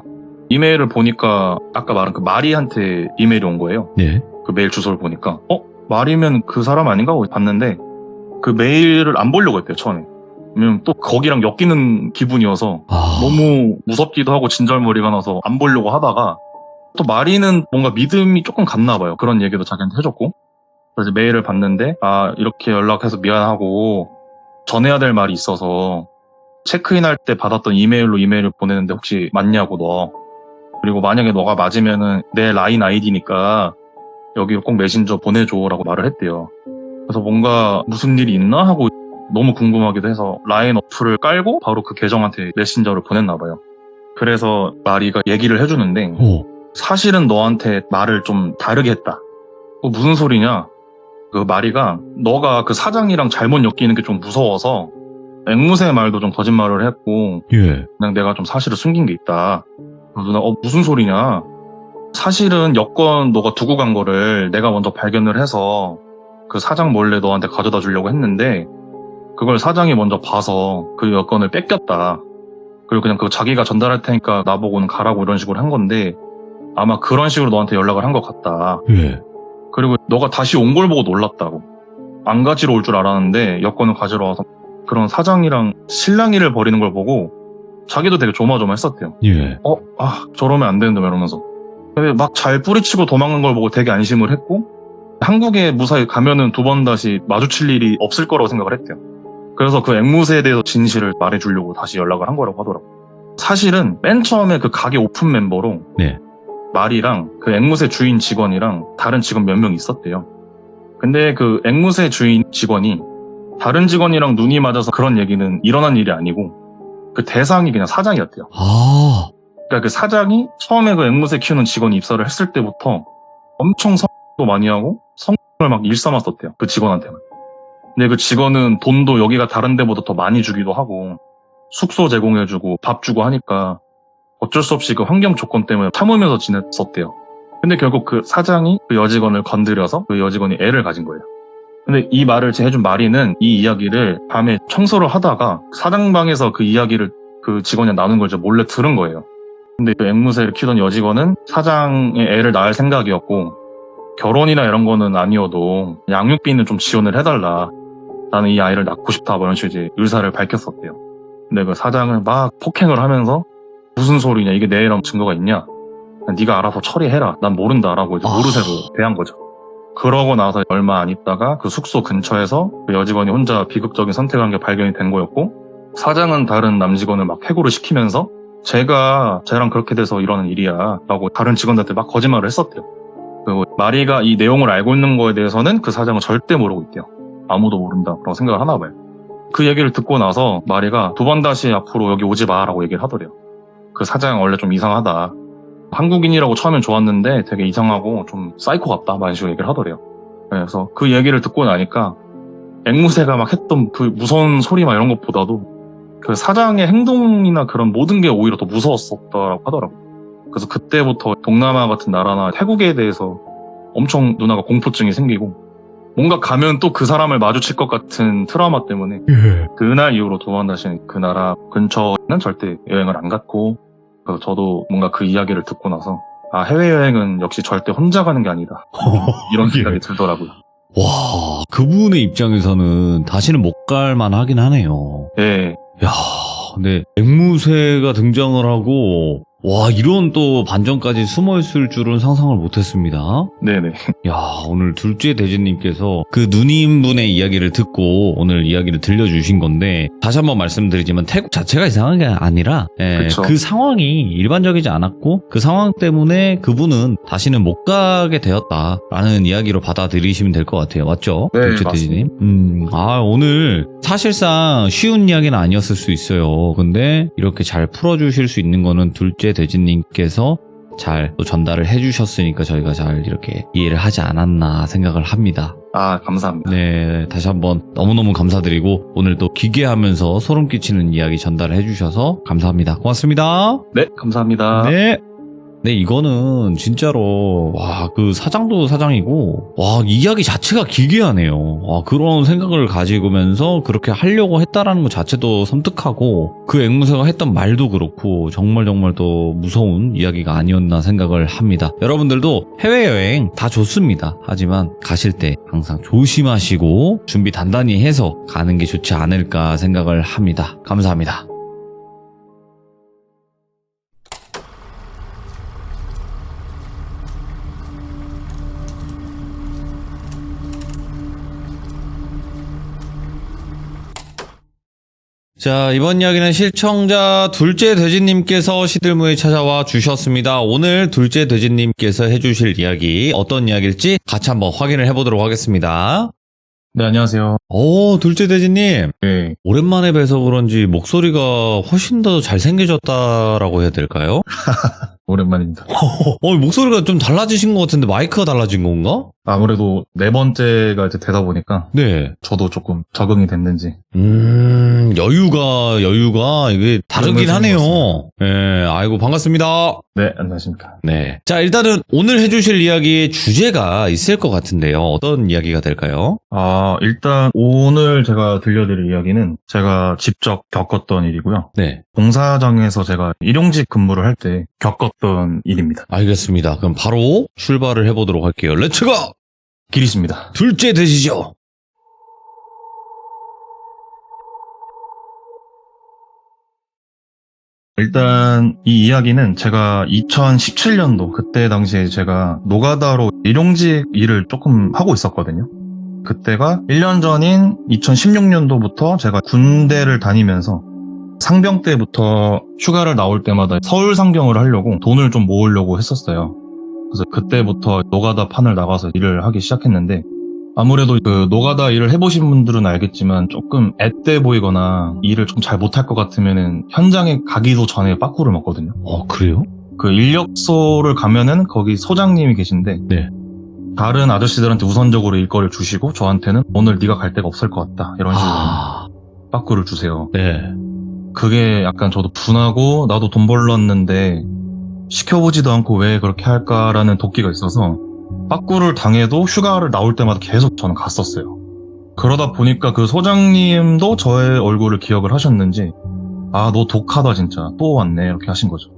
B: 이메일을 보니까 아까 말한 그 마리한테 이메일이 온 거예요.
A: 네.
B: 그 메일 주소를 보니까 마리면 그 사람 아닌가 하고 봤는데 그 메일을 안 보려고 했대요 처음에. 왜냐면 또 거기랑 엮이는 기분이어서 너무 무섭기도 하고 진절머리가 나서 안 보려고 하다가 또 마리는 뭔가 믿음이 조금 갔나 봐요. 그런 얘기도 자기한테 해줬고. 그래서 메일을 봤는데 이렇게 연락해서 미안하고 전해야 될 말이 있어서 체크인할 때 받았던 이메일로 이메일을 보내는데 혹시 맞냐고 너. 그리고 만약에 너가 맞으면은 내 라인 아이디니까 여기로 꼭 메신저 보내줘라고 말을 했대요. 그래서 뭔가 무슨 일이 있나 하고 너무 궁금하기도 해서 라인 어플을 깔고 바로 그 계정한테 메신저를 보냈나 봐요. 그래서 마리가 얘기를 해주는데 사실은 너한테 말을 좀 다르게 했다. 무슨 소리냐? 그 마리가 너가 그 사장이랑 잘못 엮이는 게 좀 무서워서 앵무새 말도 좀 거짓말을 했고 그냥 내가 좀 사실을 숨긴 게 있다. 누나 무슨 소리냐? 사실은 여권 너가 두고 간 거를 내가 먼저 발견을 해서 그 사장 몰래 너한테 가져다 주려고 했는데 그걸 사장이 먼저 봐서 그 여권을 뺏겼다. 그리고 그냥 그거 자기가 전달할 테니까 나보고는 가라고 이런 식으로 한 건데 아마 그런 식으로 너한테 연락을 한 것 같다. 그리고 너가 다시 온 걸 보고 놀랐다고. 안 가지러 올 줄 알았는데 여권을 가지러 와서 그런 사장이랑 실랑이를 벌이는 걸 보고 자기도 되게 조마조마했었대요. 저러면 안 되는데 이러면서. 근데 막 잘 뿌리치고 도망간 걸 보고 되게 안심을 했고 한국에 무사히 가면은 두 번 다시 마주칠 일이 없을 거라고 생각을 했대요. 그래서 그 앵무새에 대해서 진실을 말해주려고 다시 연락을 한 거라고 하더라고요. 사실은 맨 처음에 그 가게 오픈 멤버로 마리랑 그 앵무새 주인 직원이랑 다른 직원 몇 명 있었대요. 근데 그 앵무새 주인 직원이 다른 직원이랑 눈이 맞아서 그런 얘기는 일어난 일이 아니고 그 대상이 그냥 사장이었대요. 그러니까 그 사장이 처음에 그 앵무새 키우는 직원이 입사를 했을 때부터 엄청 성도 많이 하고 성을 막 일삼았었대요. 그 직원한테는. 근데 그 직원은 돈도 여기가 다른 데보다 더 많이 주기도 하고 숙소 제공해주고 밥 주고 하니까 어쩔 수 없이 그 환경 조건 때문에 참으면서 지냈었대요. 근데 결국 그 사장이 그 여직원을 건드려서 그 여직원이 애를 가진 거예요. 근데 이 말을 해준 마리는 이 이야기를 밤에 청소를 하다가 사장방에서 그 이야기를 그 직원이 나눈 걸 이제 몰래 들은 거예요. 근데 그 앵무새를 키우던 여직원은 사장의 애를 낳을 생각이었고 결혼이나 이런 거는 아니어도 양육비는 좀 지원을 해달라. 나는 이 아이를 낳고 싶다. 뭐 이런 식으로 이제 의사를 밝혔었대요. 근데 그 사장을 막 폭행을 하면서 무슨 소리냐 이게 내 애랑 증거가 있냐? 네가 알아서 처리해라. 난 모른다라고 이제 모르쇠로 대한 거죠. 그러고 나서 얼마 안 있다가 그 숙소 근처에서 그 여직원이 혼자 비극적인 선택한 게 발견이 된 거였고 사장은 다른 남직원을 막 해고를 시키면서 제가 쟤랑 그렇게 돼서 이러는 일이야 라고 다른 직원들한테 막 거짓말을 했었대요. 그리고 마리가 이 내용을 알고 있는 거에 대해서는 그 사장은 절대 모르고 있대요. 아무도 모른다라고 생각을 하나 봐요. 그 얘기를 듣고 나서 마리가 두 번 다시 앞으로 여기 오지 마라고 얘기를 하더래요. 그 사장 원래 좀 이상하다. 한국인이라고 처음엔 좋았는데 되게 이상하고 좀 사이코 같다. 막 이런 식으로 얘기를 하더래요. 그래서 그 얘기를 듣고 나니까 앵무새가 막 했던 그 무서운 소리 막 이런 것보다도 그 사장의 행동이나 그런 모든 게 오히려 더 무서웠었다라고 하더라고요. 그래서 그때부터 동남아 같은 나라나 태국에 대해서 엄청 누나가 공포증이 생기고 뭔가 가면 또 그 사람을 마주칠 것 같은 트라우마 때문에 그날 이후로 두 번 다시 그 나라 근처에는 절대 여행을 안 갔고 그래서 저도 뭔가 그 이야기를 듣고 나서 해외여행은 역시 절대 혼자 가는 게 아니다 이런 생각이 들더라고요.
A: 와, 그분의 입장에서는 다시는 못 갈 만하긴 하네요.
B: 네.
A: 야, 근데 앵무새가 등장을 하고 와, 이런 또 반전까지 숨어있을 줄은 상상을 못했습니다.
B: 네네.
A: 야, 오늘 둘째 대진님께서 그 누님분의 이야기를 듣고 오늘 이야기를 들려주신 건데 다시 한번 말씀드리지만 태국 자체가 이상한 게 아니라 그 상황이 일반적이지 않았고 그 상황 때문에 그분은 다시는 못 가게 되었다라는 이야기로 받아들이시면 될 것 같아요. 맞죠?
B: 네,
A: 둘째 대진님. 오늘 사실상 쉬운 이야기는 아니었을 수 있어요. 근데 이렇게 잘 풀어주실 수 있는 거는 둘째 대진님께서 잘 또 전달을 해주셨으니까 저희가 잘 이렇게 이해를 하지 않았나 생각을 합니다.
B: 아, 감사합니다.
A: 네, 다시 한번 너무너무 감사드리고 오늘 또 기괴하면서 소름 끼치는 이야기 전달을 해주셔서 감사합니다. 고맙습니다.
B: 네, 감사합니다.
A: 네. 네, 이거는 진짜로 와, 그 사장도 사장이고 와, 이야기 자체가 기괴하네요. 와, 그런 생각을 가지고면서 그렇게 하려고 했다라는 것 자체도 섬뜩하고 그 앵무새가 했던 말도 그렇고 정말 또 무서운 이야기가 아니었나 생각을 합니다. 여러분들도 해외여행 다 좋습니다. 하지만 가실 때 항상 조심하시고 준비 단단히 해서 가는 게 좋지 않을까 생각을 합니다. 감사합니다. 자, 이번 이야기는 시청자 둘째 돼지님께서 시들무에 찾아와 주셨습니다. 오늘 둘째 돼지님께서 해주실 이야기 어떤 이야기일지 같이 한번 확인을 해보도록 하겠습니다.
B: 네, 안녕하세요.
A: 오, 둘째 돼지님.
B: 네.
A: 오랜만에 뵈서 그런지 목소리가 훨씬 더 잘생겨졌다라고 해야 될까요?
B: 오랜만입니다.
A: 목소리가 좀 달라지신 것 같은데 마이크가 달라진 건가?
B: 아무래도 네 번째가 이제 되다 보니까
A: 네.
B: 저도 조금 적응이 됐는지.
A: 여유가 이게 다르긴 하네요. 네, 아이고 반갑습니다.
B: 네, 안녕하십니까.
A: 네. 자, 일단은 오늘 해주실 이야기의 주제가 있을 것 같은데요. 어떤 이야기가 될까요?
B: 일단 오늘 제가 들려드릴 이야기는 제가 직접 겪었던 일이고요.
A: 네.
B: 공사장에서 제가 일용직 근무를 할 때 겪었던 일입니다.
A: 알겠습니다. 그럼 바로 출발을 해보도록 할게요. 렛츠고!
B: 길이십니다.
A: 둘째 되시죠.
B: 일단 이 이야기는 제가 2017년도 그때 당시에 제가 노가다로 일용직 일을 조금 하고 있었거든요. 그때가 1년 전인 2016년도부터 제가 군대를 다니면서 상병 때부터 휴가를 나올 때마다 서울 상경을 하려고 돈을 좀 모으려고 했었어요. 그래서 그때부터 노가다 판을 나가서 일을 하기 시작했는데 아무래도 그 노가다 일을 해보신 분들은 알겠지만 조금 앳돼 보이거나 일을 좀 잘 못할 것 같으면은 현장에 가기도 전에 빠꾸를 먹거든요.
A: 그래요?
B: 그 인력소를 가면은 거기 소장님이 계신데
A: 네.
B: 다른 아저씨들한테 우선적으로 일거리를 주시고 저한테는 오늘 네가 갈 데가 없을 것 같다 이런 식으로 빠꾸를 주세요.
A: 네.
B: 그게 약간 저도 분하고 나도 돈 벌렀는데 시켜보지도 않고 왜 그렇게 할까라는 도끼가 있어서 빠꾸를 당해도 휴가를 나올 때마다 계속 저는 갔었어요. 그러다 보니까 그 소장님도 저의 얼굴을 기억을 하셨는지 아, 너 독하다 진짜 또 왔네 이렇게 하신 거죠.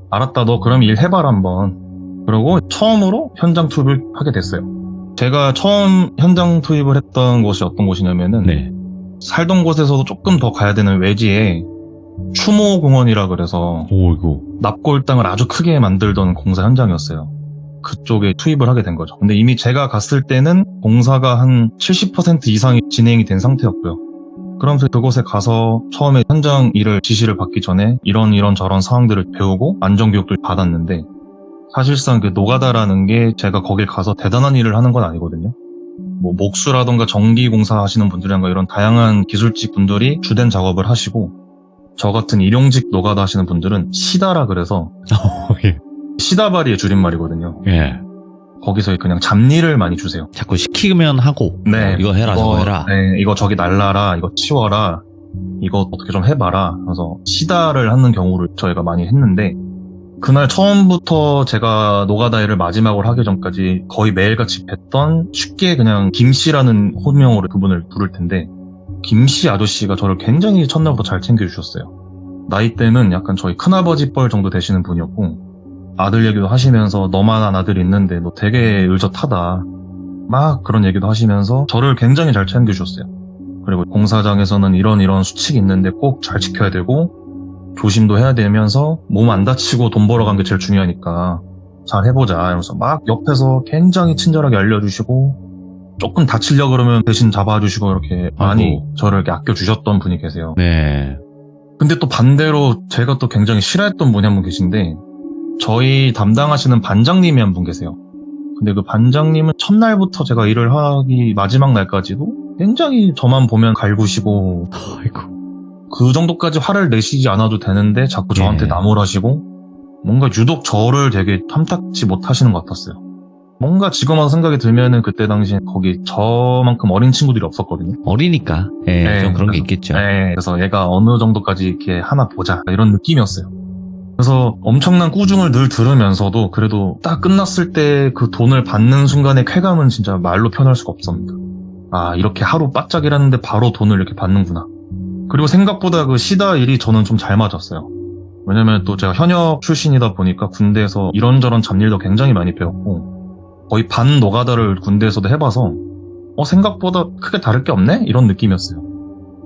B: 알았다, 너 그럼 일 해봐라 한번. 그러고 처음으로 현장 투입을 하게 됐어요. 제가 처음 현장 투입을 했던 곳이 어떤 곳이냐면은
A: 네.
B: 살던 곳에서도 조금 더 가야 되는 외지에 추모공원이라 그래서
A: 이거.
B: 납골 땅을 아주 크게 만들던 공사 현장이었어요. 그쪽에 투입을 하게 된 거죠. 근데 이미 제가 갔을 때는 공사가 한 70% 이상이 진행이 된 상태였고요. 그러면서 그곳에 가서 처음에 현장 일을 지시를 받기 전에 이런 저런 상황들을 배우고 안전교육을 받았는데 사실상 그 노가다라는 게 제가 거길 가서 대단한 일을 하는 건 아니거든요. 뭐 목수라던가 전기공사 하시는 분들이랑 이런 다양한 기술직 분들이 주된 작업을 하시고 저 같은 일용직 노가다 하시는 분들은 시다라 그래서
A: 예.
B: 시다바리의 줄임말이거든요.
A: 예.
B: 거기서 그냥 잡일을 많이 주세요.
A: 자꾸 시키면 하고.
B: 네.
A: 이거 해라, 저거 해라.
B: 네, 이거 저기 날라라, 이거 치워라, 이거 어떻게 좀 해봐라. 그래서 시다를 하는 경우를 저희가 많이 했는데 그날 처음부터 제가 노가다 일을 마지막으로 하기 전까지 거의 매일같이 뵀던 쉽게 그냥 김씨라는 호명으로 그분을 부를 텐데 김씨 아저씨가 저를 굉장히 첫날부터 잘 챙겨주셨어요. 나이대는 약간 저희 큰아버지 뻘 정도 되시는 분이었고 아들 얘기도 하시면서 너만한 아들이 있는데 너 되게 의젓하다 막 그런 얘기도 하시면서 저를 굉장히 잘 챙겨주셨어요. 그리고 공사장에서는 이런 수칙이 있는데 꼭 잘 지켜야 되고 조심도 해야 되면서 몸 안 다치고 돈 벌어가는 게 제일 중요하니까 잘 해보자 이러면서 막 옆에서 굉장히 친절하게 알려주시고 조금 다치려고 그러면 대신 잡아주시고 이렇게 많이 저를 이렇게 아껴주셨던 분이 계세요.
A: 네.
B: 근데 또 반대로 제가 또 굉장히 싫어했던 분이 한 분 계신데 저희 담당하시는 반장님이 한 분 계세요. 근데 그 반장님은 첫날부터 제가 일을 하기 마지막 날까지도 굉장히 저만 보면 갈구시고
A: 아이고.
B: 그 정도까지 화를 내시지 않아도 되는데 자꾸 저한테 나무라시고 뭔가 유독 저를 되게 탐탁지 못하시는 것 같았어요. 뭔가 지금 와서 생각이 들면은 그때 당시에 거기 저만큼 어린 친구들이 없었거든요.
A: 어리니까. 예,
B: 네,
A: 좀 그런 게
B: 그래서-
A: 있겠죠.
B: 네, 그래서 얘가 어느 정도까지 이렇게 하나 보자 이런 느낌이었어요. 그래서 엄청난 꾸중을 늘 들으면서도 그래도 딱 끝났을 때 그 돈을 받는 순간의 쾌감은 진짜 말로 표현할 수가 없습니다. 아, 이렇게 하루 바짝 일했는데 바로 돈을 이렇게 받는구나. 그리고 생각보다 그 시다 일이 저는 좀 잘 맞았어요. 왜냐면 또 제가 현역 출신이다 보니까 군대에서 이런저런 잡일도 굉장히 많이 배웠고 거의 반 노가다를 군대에서도 해봐서 생각보다 크게 다를 게 없네? 이런 느낌이었어요.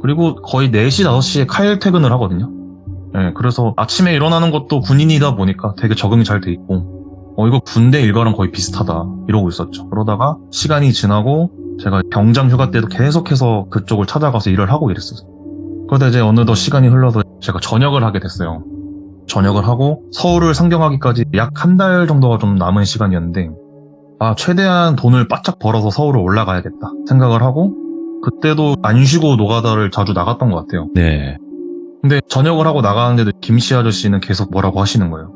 B: 그리고 거의 4시, 5시에 칼 퇴근을 하거든요. 네, 그래서 아침에 일어나는 것도 군인이다 보니까 되게 적응이 잘 돼 있고 이거 군대 일과랑 거의 비슷하다 이러고 있었죠. 그러다가 시간이 지나고 제가 병장 휴가 때도 계속해서 그쪽을 찾아가서 일을 하고 이랬어요. 그러다 이제 어느덧 시간이 흘러서 제가 전역을 하게 됐어요. 전역을 하고 서울을 상경하기까지 약 한 달 정도가 좀 남은 시간이었는데 최대한 돈을 바짝 벌어서 서울을 올라가야겠다 생각을 하고 그때도 안 쉬고 노가다를 자주 나갔던 것 같아요.
A: 네.
B: 근데 전역을 하고 나가는데도 김씨 아저씨는 계속 뭐라고 하시는 거예요.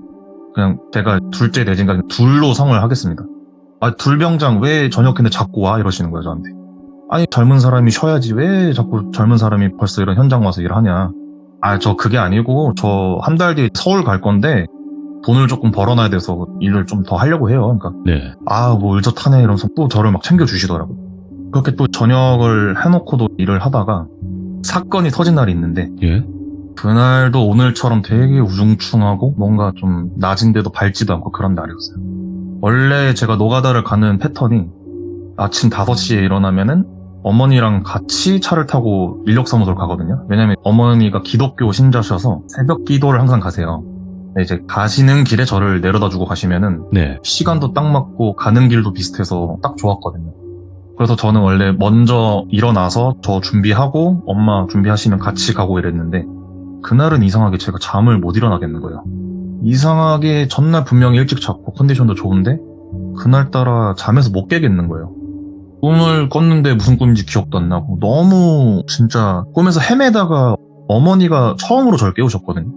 B: 그냥 제가 둘째 내진까 둘로 성을 하겠습니다. 둘병장 왜 전역했는데 자꾸 와? 이러시는 거예요, 저한테. 아니, 젊은 사람이 쉬어야지 왜 자꾸 젊은 사람이 벌써 이런 현장 와서 일하냐. 저 그게 아니고 저 한 달 뒤에 서울 갈 건데 돈을 조금 벌어놔야 돼서 일을 좀 더 하려고 해요. 그러니까
A: 네.
B: 뭐 의젓하네 이러면서 또 저를 막 챙겨주시더라고요. 그렇게 또 전역을 해놓고도 일을 하다가 사건이 터진 날이 있는데
A: 예.
B: 그날도 오늘처럼 되게 우중충하고 뭔가 좀 낮은데도 밝지도 않고 그런 날이었어요. 원래 제가 노가다를 가는 패턴이 아침 5시에 일어나면은 어머니랑 같이 차를 타고 인력사무소를 가거든요. 왜냐면 어머니가 기독교 신자셔서 새벽 기도를 항상 가세요. 이제 가시는 길에 저를 내려다 주고 가시면은
A: 네.
B: 시간도 딱 맞고 가는 길도 비슷해서 딱 좋았거든요. 그래서 저는 원래 먼저 일어나서 저 준비하고 엄마 준비하시면 같이 가고 이랬는데 그날은 이상하게 제가 잠을 못 일어나겠는 거예요. 이상하게 전날 분명히 일찍 잤고 컨디션도 좋은데 그날따라 잠에서 못 깨겠는 거예요. 꿈을 꿨는데 무슨 꿈인지 기억도 안 나고 너무 진짜 꿈에서 헤매다가 어머니가 처음으로 저를 깨우셨거든요.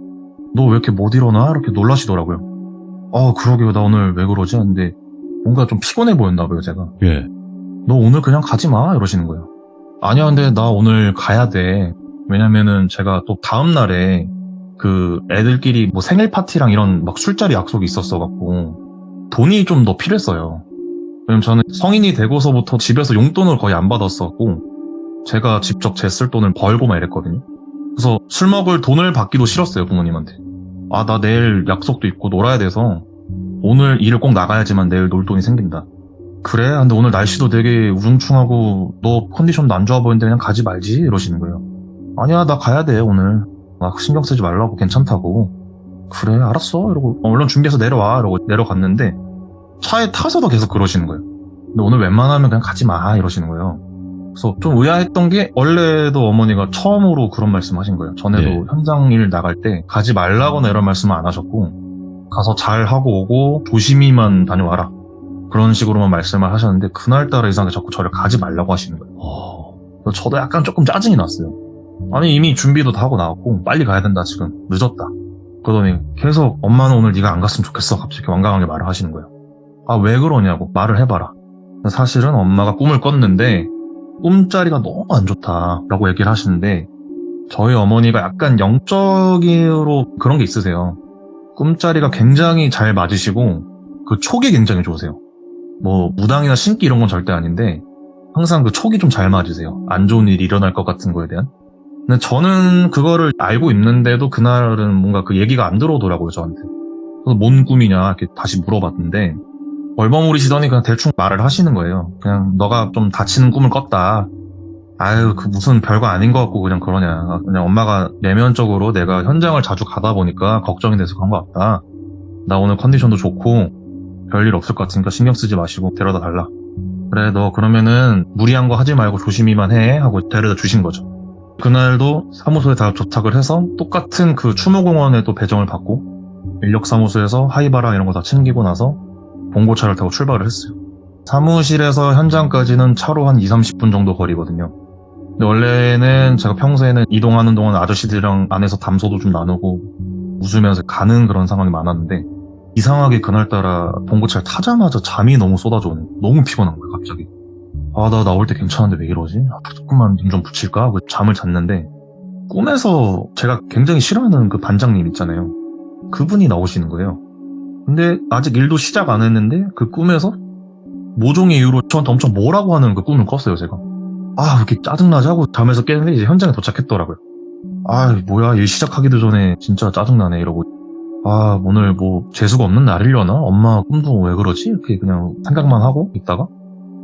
B: 너 왜 이렇게 못 일어나? 이렇게 놀라시더라고요. 그러게요. 나 오늘 왜 그러지? 근데 뭔가 좀 피곤해 보였나 봐요, 제가.
A: 예.
B: 너 오늘 그냥 가지 마 이러시는 거예요. 아니야, 근데 나 오늘 가야 돼. 왜냐면은 제가 또 다음날에 그 애들끼리 뭐 생일 파티랑 이런 막 술자리 약속이 있었어갖고 돈이 좀 더 필요했어요. 왜냐면 저는 성인이 되고서부터 집에서 용돈을 거의 안 받았었고 제가 직접 제 쓸 돈을 벌고 막 이랬거든요. 그래서 술 먹을 돈을 받기도 싫었어요, 부모님한테. 나 내일 약속도 있고 놀아야 돼서 오늘 일을 꼭 나가야지만 내일 놀 돈이 생긴다. 그래? 근데 오늘 날씨도 되게 우중충하고 너 컨디션도 안 좋아 보이는데 그냥 가지 말지? 이러시는 거예요. 아니야, 나 가야 돼, 오늘. 신경 쓰지 말라고, 괜찮다고. 그래, 알았어. 이러고 얼른 준비해서 내려와. 이러고 내려갔는데 차에 타서도 계속 그러시는 거예요. 근데 오늘 웬만하면 그냥 가지 마. 이러시는 거예요. 그래서 좀 의아했던 게 원래도 어머니가 처음으로 그런 말씀 하신 거예요. 전에도
A: 네.
B: 현장 일 나갈 때 가지 말라거나 이런 말씀은 안 하셨고 가서 잘 하고 오고 조심히만 다녀와라. 그런 식으로만 말씀을 하셨는데 그날따라 이상하게 자꾸 저를 가지 말라고 하시는 거예요. 그래서 저도 약간 조금 짜증이 났어요. 아니 이미 준비도 다 하고 나왔고 빨리 가야 된다 지금 늦었다. 그러더니 계속 엄마는 오늘 네가 안 갔으면 좋겠어 갑자기 완강하게 말을 하시는 거예요. 왜 그러냐고 말을 해봐라. 사실은 엄마가 꿈을 꿨는데 꿈자리가 너무 안 좋다라고 얘기를 하시는데 저희 어머니가 약간 영적으로 그런 게 있으세요. 꿈자리가 굉장히 잘 맞으시고 그 촉이 굉장히 좋으세요. 뭐 무당이나 신기 이런 건 절대 아닌데 항상 그 촉이 좀 잘 맞으세요. 안 좋은 일이 일어날 것 같은 거에 대한. 근데 저는 그거를 알고 있는데도 그날은 뭔가 그 얘기가 안 들어오더라고요, 저한테. 그래서 뭔 꿈이냐 이렇게 다시 물어봤는데 얼버무리시더니 그냥 대충 말을 하시는 거예요. 그냥 너가 좀 다치는 꿈을 꿨다. 그 무슨 별거 아닌 것 같고 그냥 그러냐. 그냥 엄마가 내면적으로 내가 현장을 자주 가다 보니까 걱정이 돼서 그런 것 같다. 나 오늘 컨디션도 좋고 별일 없을 것 같으니까 신경 쓰지 마시고 데려다 달라. 그래, 너 그러면은 무리한 거 하지 말고 조심히만 해 하고 데려다 주신 거죠. 그날도 사무소에 다 도착을 해서 똑같은 그 추모공원에 또 배정을 받고 인력사무소에서 하이바랑 이런 거 다 챙기고 나서 봉고차를 타고 출발을 했어요. 사무실에서 현장까지는 차로 한 2-30분 정도 거리거든요. 근데 원래는 제가 평소에는 이동하는 동안 아저씨들이랑 안에서 담소도 좀 나누고 웃으면서 가는 그런 상황이 많았는데
C: 이상하게 그날따라 봉고차를 타자마자 잠이 너무 쏟아져오는 거예요. 너무 피곤한 거예요, 갑자기. 나 나올 때 괜찮은데 왜 이러지? 조금만 힘 좀 붙일까? 하고 잠을 잤는데, 꿈에서 제가 굉장히 싫어하는 그 반장님 있잖아요. 그분이 나오시는 거예요. 근데 아직 일도 시작 안 했는데, 그 꿈에서 모종의 이유로 저한테 엄청 뭐라고 하는 그 꿈을 꿨어요, 제가. 왜 이렇게 짜증나지? 하고 잠에서 깨는데 이제 현장에 도착했더라고요. 뭐야, 일 시작하기도 전에 진짜 짜증나네, 이러고. 오늘 뭐 재수가 없는 날이려나? 엄마 꿈도 왜 그러지? 이렇게 그냥 생각만 하고 있다가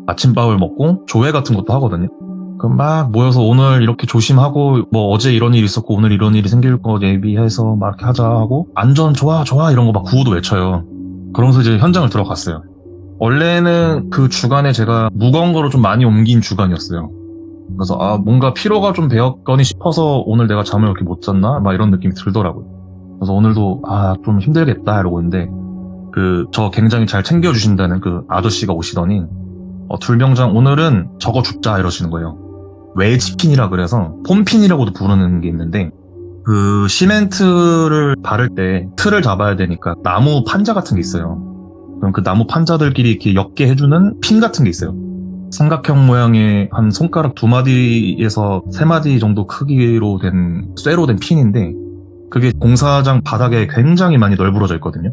C: 아침밥을 먹고 조회 같은 것도 하거든요. 그럼 막 모여서 오늘 이렇게 조심하고 뭐 어제 이런 일이 있었고 오늘 이런 일이 생길 거 예비해서 막 이렇게 하자 하고 안전 좋아 이런 거 막 구호도 외쳐요. 그러면서 이제 현장을 들어갔어요. 원래는 그 주간에 제가 무거운 거를 좀 많이 옮긴 주간이었어요. 그래서 뭔가 피로가 좀 되었거니 싶어서 오늘 내가 잠을 이렇게 못 잤나? 막 이런 느낌이 들더라고요. 그래서 오늘도 좀 힘들겠다 이러고 있는데 저 굉장히 잘 챙겨주신다는 그 아저씨가 오시더니 둘병장 오늘은 저거 줍자 이러시는 거예요. 웨지핀이라 그래서 폼핀이라고도 부르는 게 있는데 그 시멘트를 바를 때 틀을 잡아야 되니까 나무 판자 같은 게 있어요. 그럼 그 나무 판자들끼리 이렇게 엮게 해주는 핀 같은 게 있어요. 삼각형 모양의 한 손가락 2마디에서 3마디 정도 크기로 된 쇠로 된 핀인데 그게 공사장 바닥에 굉장히 많이 널브러져 있거든요.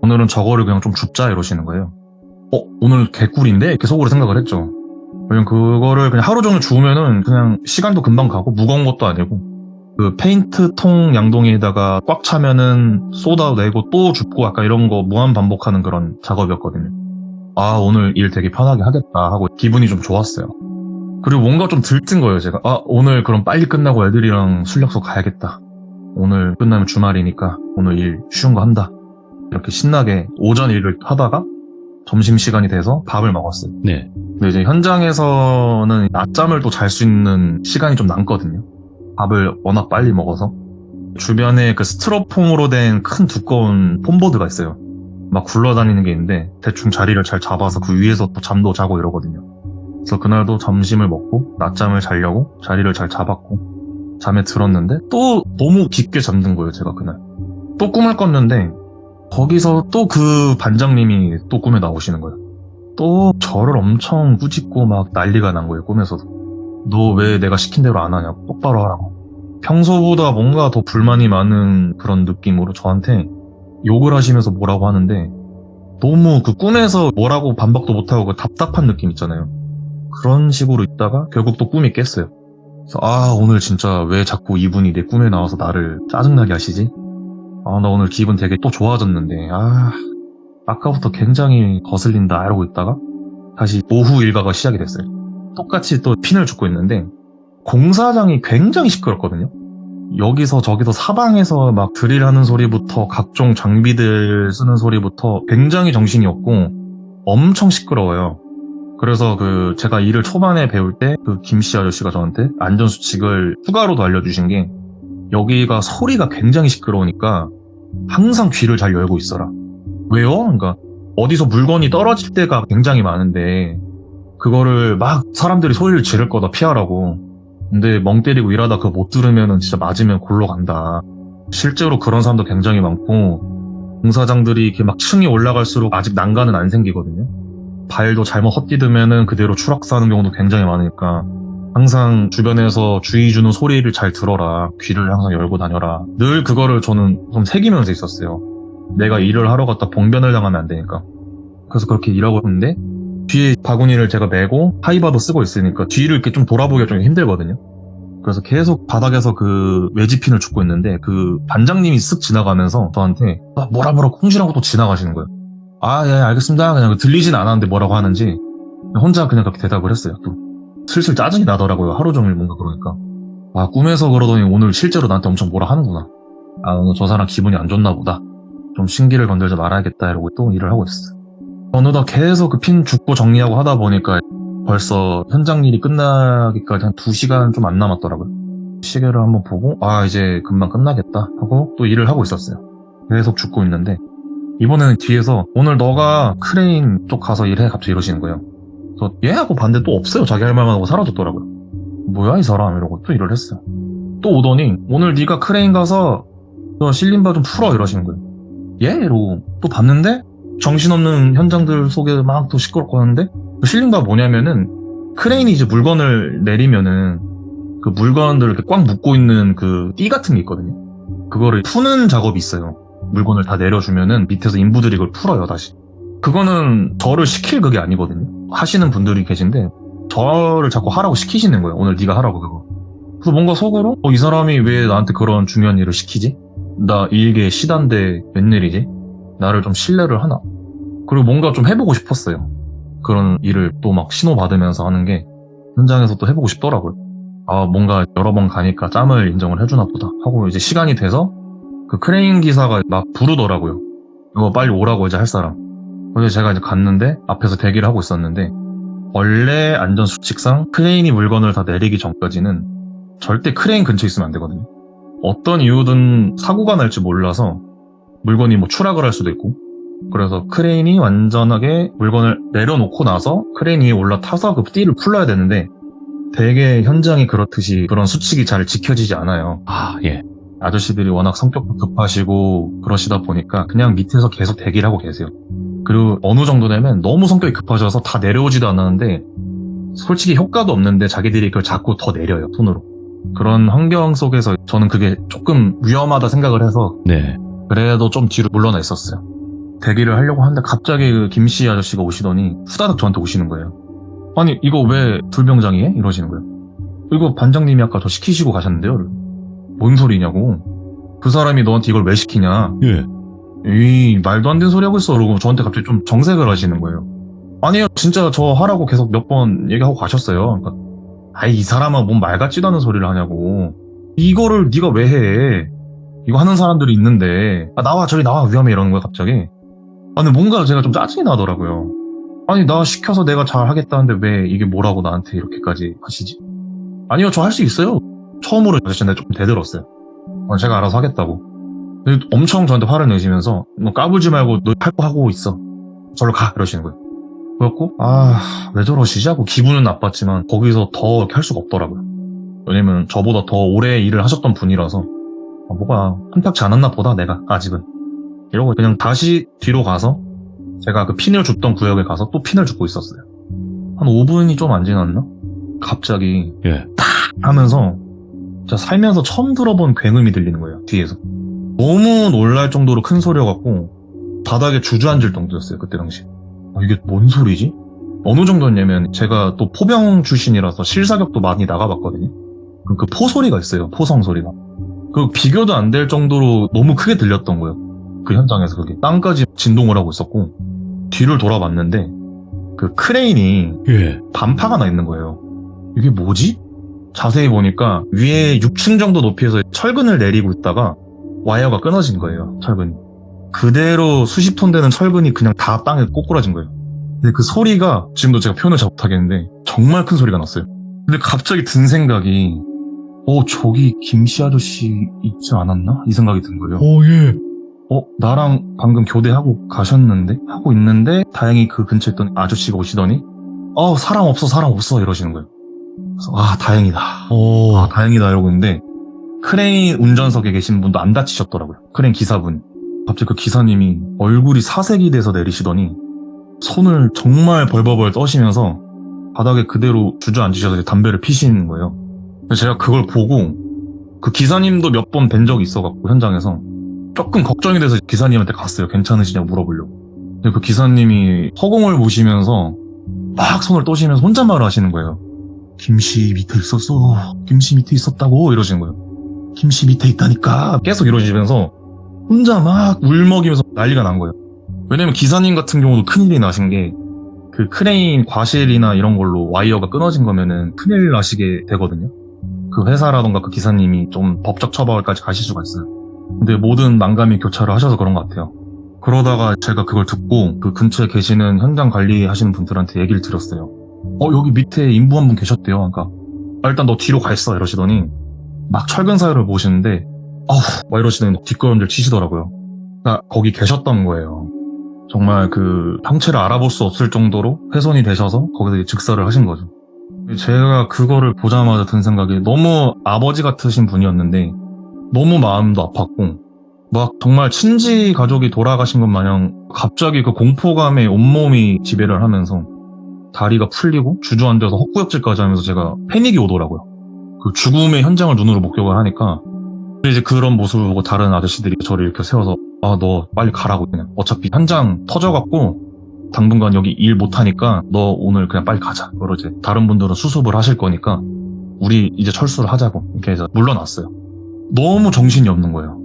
C: 오늘은 저거를 그냥 좀 줍자 이러시는 거예요. 오늘 개꿀인데? 이렇게 속으로 생각을 했죠. 왜냐면 그거를 그냥 하루 종일 주우면은 그냥 시간도 금방 가고 무거운 것도 아니고 그 페인트 통 양동이에다가 꽉 차면은 쏟아내고 또 줍고 약간 이런 거 무한 반복하는 그런 작업이었거든요. 오늘 일 되게 편하게 하겠다 하고 기분이 좀 좋았어요. 그리고 뭔가 좀 들뜬 거예요, 제가. 오늘 그럼 빨리 끝나고 애들이랑 술력소 가야겠다. 오늘 끝나면 주말이니까 오늘 일 쉬운 거 한다. 이렇게 신나게 오전 일을 하다가 점심시간이 돼서 밥을 먹었어요.
A: 네.
C: 근데 이제 현장에서는 낮잠을 또 잘 수 있는 시간이 좀 남거든요. 밥을 워낙 빨리 먹어서. 주변에 그 스티로폼으로 된 큰 두꺼운 폼보드가 있어요. 막 굴러다니는 게 있는데 대충 자리를 잘 잡아서 그 위에서 또 잠도 자고 이러거든요. 그래서 그날도 점심을 먹고 낮잠을 자려고 자리를 잘 잡았고 잠에 들었는데 또 너무 깊게 잠든 거예요, 제가 그날. 또 꿈을 꿨는데 거기서 또 그 반장님이 또 꿈에 나오시는 거예요. 또 저를 엄청 꾸짖고 막 난리가 난 거예요, 꿈에서도. 너 왜 내가 시킨 대로 안 하냐고, 똑바로 하라고. 평소보다 뭔가 더 불만이 많은 그런 느낌으로 저한테 욕을 하시면서 뭐라고 하는데 너무 그 꿈에서 뭐라고 반박도 못하고 그 답답한 느낌 있잖아요. 그런 식으로 있다가 결국 또 꿈이 깼어요. 그래서 오늘 진짜 왜 자꾸 이분이 내 꿈에 나와서 나를 짜증나게 하시지? 나 오늘 기분 되게 또 좋아졌는데 아까부터 굉장히 거슬린다 이러고 있다가 다시 오후 일과가 시작이 됐어요. 똑같이 또 핀을 줍고 있는데 공사장이 굉장히 시끄럽거든요. 여기서 저기서 사방에서 막 드릴하는 소리부터 각종 장비들 쓰는 소리부터 굉장히 정신이 없고 엄청 시끄러워요. 그래서 제가 일을 초반에 배울 때 그 김씨 아저씨가 저한테 안전수칙을 추가로도 알려주신 게 여기가 소리가 굉장히 시끄러우니까 항상 귀를 잘 열고 있어라. 왜요? 그러니까 어디서 물건이 떨어질 때가 굉장히 많은데 그거를 막 사람들이 소리를 지를 거다 피하라고. 근데 멍 때리고 일하다 그거 못 들으면은 진짜 맞으면 골로 간다. 실제로 그런 사람도 굉장히 많고 공사장들이 이렇게 막 층이 올라갈수록 아직 난간은 안 생기거든요. 발도 잘못 헛디디면은 그대로 추락사는 경우도 굉장히 많으니까 항상 주변에서 주의 주는 소리를 잘 들어라. 귀를 항상 열고 다녀라. 늘 그거를 저는 좀 새기면서 있었어요. 내가 일을 하러 갔다 봉변을 당하면 안 되니까. 그래서 그렇게 일하고 있는데 뒤에 바구니를 제가 메고 하이바도 쓰고 있으니까 뒤를 이렇게 좀 돌아보기가 좀 힘들거든요. 그래서 계속 바닥에서 그 외지핀을 줍고 있는데 그 반장님이 쓱 지나가면서 저한테 뭐라 콩쥐라고 또 지나가시는 거예요. 예, 알겠습니다. 그냥 들리진 않았는데 뭐라고 하는지 혼자 그냥 그렇게 대답을 했어요. 또 슬슬 짜증이 나더라고요. 하루 종일 뭔가 그러니까. 꿈에서 그러더니 오늘 실제로 나한테 엄청 뭐라 하는구나. 오늘 저 사람 기분이 안 좋나 보다. 좀 신기를 건들지 말아야겠다 이러고 또 일을 하고 있었어요. 어느덧 계속 그 핀 줍고 정리하고 하다 보니까 벌써 현장 일이 끝나기까지 한 2시간 좀 안 남았더라고요. 시계를 한번 보고 이제 금방 끝나겠다 하고 또 일을 하고 있었어요. 계속 줍고 있는데 이번에는 뒤에서 오늘 너가 크레인 쪽 가서 일해 갑자기 이러시는 거예요. 그래서 예? 하고 봤는데 또 없어요. 자기 할 말만 하고 사라졌더라고요. 뭐야 이 사람 이러고 또 일을 했어요. 또 오더니 오늘 네가 크레인 가서 저 실린바 좀 풀어 이러시는 거예요. 예? 이러고 또 봤는데 정신없는 현장들 속에 막 또 시끄럽고 하는데 그 실링바 뭐냐면은 크레인이 이제 물건을 내리면은 그 물건들을 이렇게 꽉 묶고 있는 그 띠 같은 게 있거든요. 그거를 푸는 작업이 있어요. 물건을 다 내려주면은 밑에서 인부들이 이걸 풀어요, 다시. 그거는 저를 시킬 그게 아니거든요. 하시는 분들이 계신데 저를 자꾸 하라고 시키시는 거예요. 오늘 네가 하라고 그거. 그래서 뭔가 속으로 이 사람이 왜 나한테 그런 중요한 일을 시키지? 나 일개 시단데 웬일이지? 나를 좀 신뢰를 하나? 그리고 뭔가 좀 해보고 싶었어요. 그런 일을 또 막 신호받으면서 하는 게 현장에서 또 해보고 싶더라고요. 아, 뭔가 여러 번 가니까 짬을 인정을 해주나 보다 하고 이제 시간이 돼서 그 크레인 기사가 막 부르더라고요. 이거 빨리 오라고 이제 할 사람. 그래서 제가 이제 갔는데 앞에서 대기를 하고 있었는데 원래 안전수칙상 크레인이 물건을 다 내리기 전까지는 절대 크레인 근처에 있으면 안 되거든요. 어떤 이유든 사고가 날지 몰라서 물건이 뭐 추락을 할 수도 있고 그래서 크레인이 완전하게 물건을 내려놓고 나서 크레인 위에 올라타서 그 띠를 풀러야 되는데 되게 현장이 그렇듯이 그런 수칙이 잘 지켜지지 않아요.
A: 아, 예.
C: 아저씨들이 워낙 성격도 급하시고 그러시다 보니까 그냥 밑에서 계속 대기를 하고 계세요. 그리고 어느 정도 되면 너무 성격이 급하셔서 다 내려오지도 않았는데 솔직히 효과도 없는데 자기들이 그걸 자꾸 더 내려요, 손으로. 그런 환경 속에서 저는 그게 조금 위험하다 생각을 해서
A: 네.
C: 그래도 좀 뒤로 물러나 있었어요. 대기를 하려고 하는데 갑자기 그 김씨 아저씨가 오시더니 후다닥 저한테 오시는 거예요. 아니 이거 왜 불병장이해? 이러시는 거예요. 이거 반장님이 아까 저 시키시고 가셨는데요. 뭔 소리냐고. 그 사람이 너한테 이걸 왜 시키냐.
A: 예.
C: 이 말도 안 되는 소리 하고 있어. 그러고 저한테 갑자기 좀 정색을 하시는 거예요. 아니요 진짜 저 하라고 계속 몇 번 얘기하고 가셨어요. 그러니까 아이 이 사람은 뭔 말 같지도 않은 소리를 하냐고. 이거를 네가 왜 해. 이거 하는 사람들이 있는데 나와 저리 나와 위험해 이러는 거야 갑자기. 아니 뭔가 제가 좀 짜증이 나더라고요. 아니 나 시켜서 내가 잘 하겠다는데 왜 이게 뭐라고 나한테 이렇게까지 하시지? 아니요 저 할 수 있어요. 처음으로 아저씨한테 조금 대들었어요. 제가 알아서 하겠다고. 근데 엄청 저한테 화를 내시면서 너 까불지 말고 너 할 거 하고 있어. 저로 가 이러시는 거예요. 그래갖고 왜 저러시지 하고 기분은 나빴지만 거기서 더 이렇게 할 수가 없더라고요. 왜냐면 저보다 더 오래 일을 하셨던 분이라서 뭐가 한탁지 않았나 보다 내가 아직은 이러고 그냥 다시 뒤로 가서 제가 그 핀을 줬던 구역에 가서 또 핀을 줍고 있었어요. 한 5분이 좀 안 지났나? 갑자기
A: 예.
C: 탁 하면서 제가 살면서 처음 들어본 굉음이 들리는 거예요. 뒤에서. 너무 놀랄 정도로 큰 소리여갖고 바닥에 주저앉을 정도였어요. 그때 당시. 이게 뭔 소리지? 어느 정도였냐면 제가 또 포병 출신이라서 실사격도 많이 나가봤거든요. 그 포소리가 있어요. 포성 소리가. 그 비교도 안 될 정도로 너무 크게 들렸던 거예요. 그 현장에서 그게 땅까지 진동을 하고 있었고 뒤를 돌아봤는데 그 크레인이
A: 예.
C: 반파가 나 있는 거예요. 이게 뭐지? 자세히 보니까 위에 6층 정도 높이에서 철근을 내리고 있다가 와이어가 끊어진 거예요. 철근이. 그대로 수십 톤 되는 철근이 그냥 다 땅에 꼬꾸라진 거예요. 근데 그 소리가 지금도 제가 표현을 잘 못하겠는데 정말 큰 소리가 났어요. 근데 갑자기 든 생각이 저기 김씨 아저씨 있지 않았나? 이 생각이 든 거예요.
A: 예.
C: 나랑 방금 교대하고 가셨는데? 하고 있는데 다행히 그 근처에 있던 아저씨가 오시더니 사람 없어 이러시는 거예요. 그래서 다행이다. 다행이다 이러고 있는데 크레인 운전석에 계신 분도 안 다치셨더라고요. 크레인 기사분이. 갑자기 그 기사님이 얼굴이 사색이 돼서 내리시더니 손을 정말 벌벌벌 떠시면서 바닥에 그대로 주저앉으셔서 담배를 피시는 거예요. 제가 그걸 보고 그 기사님도 몇 번 뵌 적이 있어갖고 현장에서 조금 걱정이 돼서 기사님한테 갔어요. 괜찮으시냐고 물어보려고. 근데 그 기사님이 허공을 보시면서 막 손을 떠시면서 혼잣말을 하시는 거예요. 김씨 밑에 있었어. 김씨 밑에 있었다고 이러시는 거예요. 김씨 밑에 있다니까 계속 이러시면서 혼자 막 울먹이면서 난리가 난 거예요. 왜냐면 기사님 같은 경우도 큰일이 나신 게 그 크레인 과실이나 이런 걸로 와이어가 끊어진 거면은 큰일 나시게 되거든요. 그 회사라던가 그 기사님이 좀 법적 처벌까지 가실 수가 있어요. 근데 모든 난감이 교차를 하셔서 그런 것 같아요. 그러다가 제가 그걸 듣고 그 근처에 계시는 현장 관리하시는 분들한테 얘기를 드렸어요. 여기 밑에 인부 한 분 계셨대요. 그러니까 일단 너 뒤로 가 있어 이러시더니 막 철근 사이를 보시는데 막 이러시더니 뒷걸음질 치시더라고요. 그러니까 거기 계셨던 거예요. 정말 그 형체를 알아볼 수 없을 정도로 훼손이 되셔서 거기서 즉사를 하신 거죠. 제가 그거를 보자마자 든 생각이 너무 아버지 같으신 분이었는데 너무 마음도 아팠고 막 정말 친지 가족이 돌아가신 것 마냥 갑자기 그 공포감에 온몸이 지배를 하면서 다리가 풀리고 주저앉아서 헛구역질까지 하면서 제가 패닉이 오더라고요. 그 죽음의 현장을 눈으로 목격을 하니까 이제 그런 모습을 보고 다른 아저씨들이 저를 이렇게 세워서 너 빨리 가라고 그냥 어차피 현장 터져갖고 당분간 여기 일 못하니까 너 오늘 그냥 빨리 가자. 그러지. 다른 분들은 수습을 하실 거니까 우리 이제 철수를 하자고 이렇게 해서 물러났어요. 너무 정신이 없는 거예요.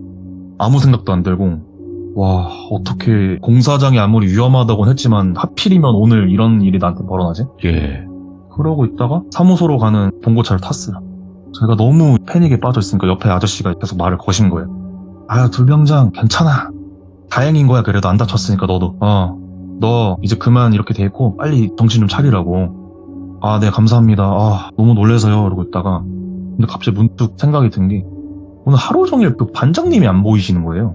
C: 아무 생각도 안 들고 와 어떻게 공사장이 아무리 위험하다고는 했지만 하필이면 오늘 이런 일이 나한테 벌어나지?
A: 예.
C: 그러고 있다가 사무소로 가는 봉고차를 탔어요. 제가 너무 패닉에 빠져있으니까 옆에 아저씨가 계속 말을 거신 거예요. 둘병장 괜찮아. 다행인 거야. 그래도 안 다쳤으니까 너도. 너 이제 그만 이렇게 돼 있고 빨리 정신 좀 차리라고. 네 감사합니다. 너무 놀래서요. 이러고 있다가 근데 갑자기 문득 생각이 든 게 오늘 하루 종일 그 반장님이 안 보이시는 거예요.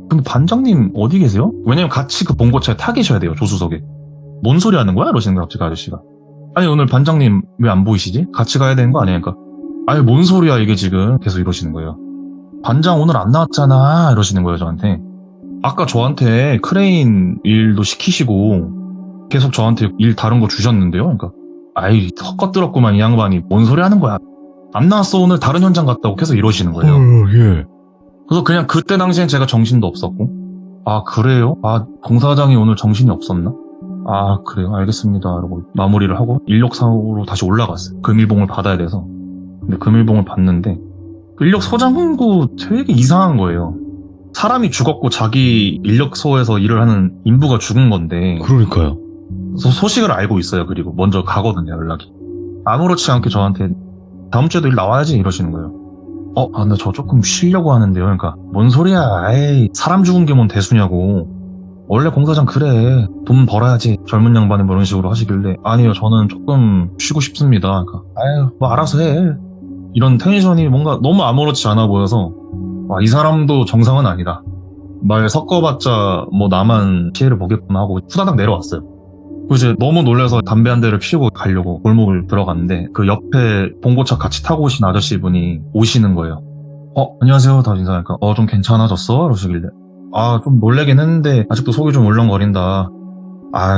C: 근데 반장님 어디 계세요? 왜냐면 같이 그 봉고차에 타 계셔야 돼요. 조수석에. 뭔 소리 하는 거야? 이러시는 거야 갑자기 아저씨가. 아니 오늘 반장님 왜 안 보이시지? 같이 가야 되는 거 아니야? 그러니까 아니 뭔 소리야 이게 지금 계속 이러시는 거예요. 반장 오늘 안 나왔잖아 이러시는 거예요 저한테. 아까 저한테 크레인 일도 시키시고 계속 저한테 일 다른 거 주셨는데요. 그러니까 헛것들었구만 이 양반이 뭔 소리 하는 거야. 안 나왔어 오늘 다른 현장 갔다고 계속 이러시는 거예요.
A: 예.
C: 그래서 그냥 그때 당시엔 제가 정신도 없었고 그래요? 공사장이 오늘 정신이 없었나? 그래요 알겠습니다 이러고 마무리를 하고 인력사로 다시 올라갔어요. 금일봉을 받아야 돼서. 근데 금일봉을 받는데 인력소장부 되게 이상한 거예요. 사람이 죽었고 자기 인력소에서 일을 하는 인부가 죽은 건데
A: 그러니까요.
C: 그래서 소식을 알고 있어요. 그리고 먼저 가거든요 연락이. 아무렇지 않게 저한테 다음 주에도 일 나와야지 이러시는 거예요. 근데 저 조금 쉬려고 하는데요. 그러니까 뭔 소리야. 사람 죽은 게 뭔 대수냐고. 원래 공사장 그래. 돈 벌어야지. 젊은 양반이 뭐 이런 식으로 하시길래 아니요 저는 조금 쉬고 싶습니다. 그러니까 뭐 알아서 해. 이런 텐션이 뭔가 너무 아무렇지 않아 보여서 이 사람도 정상은 아니다. 말 섞어봤자 뭐 나만 피해를 보겠구나 하고 후다닥 내려왔어요. 이제 너무 놀라서 담배 한 대를 피우고 가려고 골목을 들어갔는데 그 옆에 봉고차 같이 타고 오신 아저씨분이 오시는 거예요. 안녕하세요. 다 인사하니까 좀 괜찮아졌어? 이러시길래 좀 놀래긴 했는데 아직도 속이 좀 울렁거린다.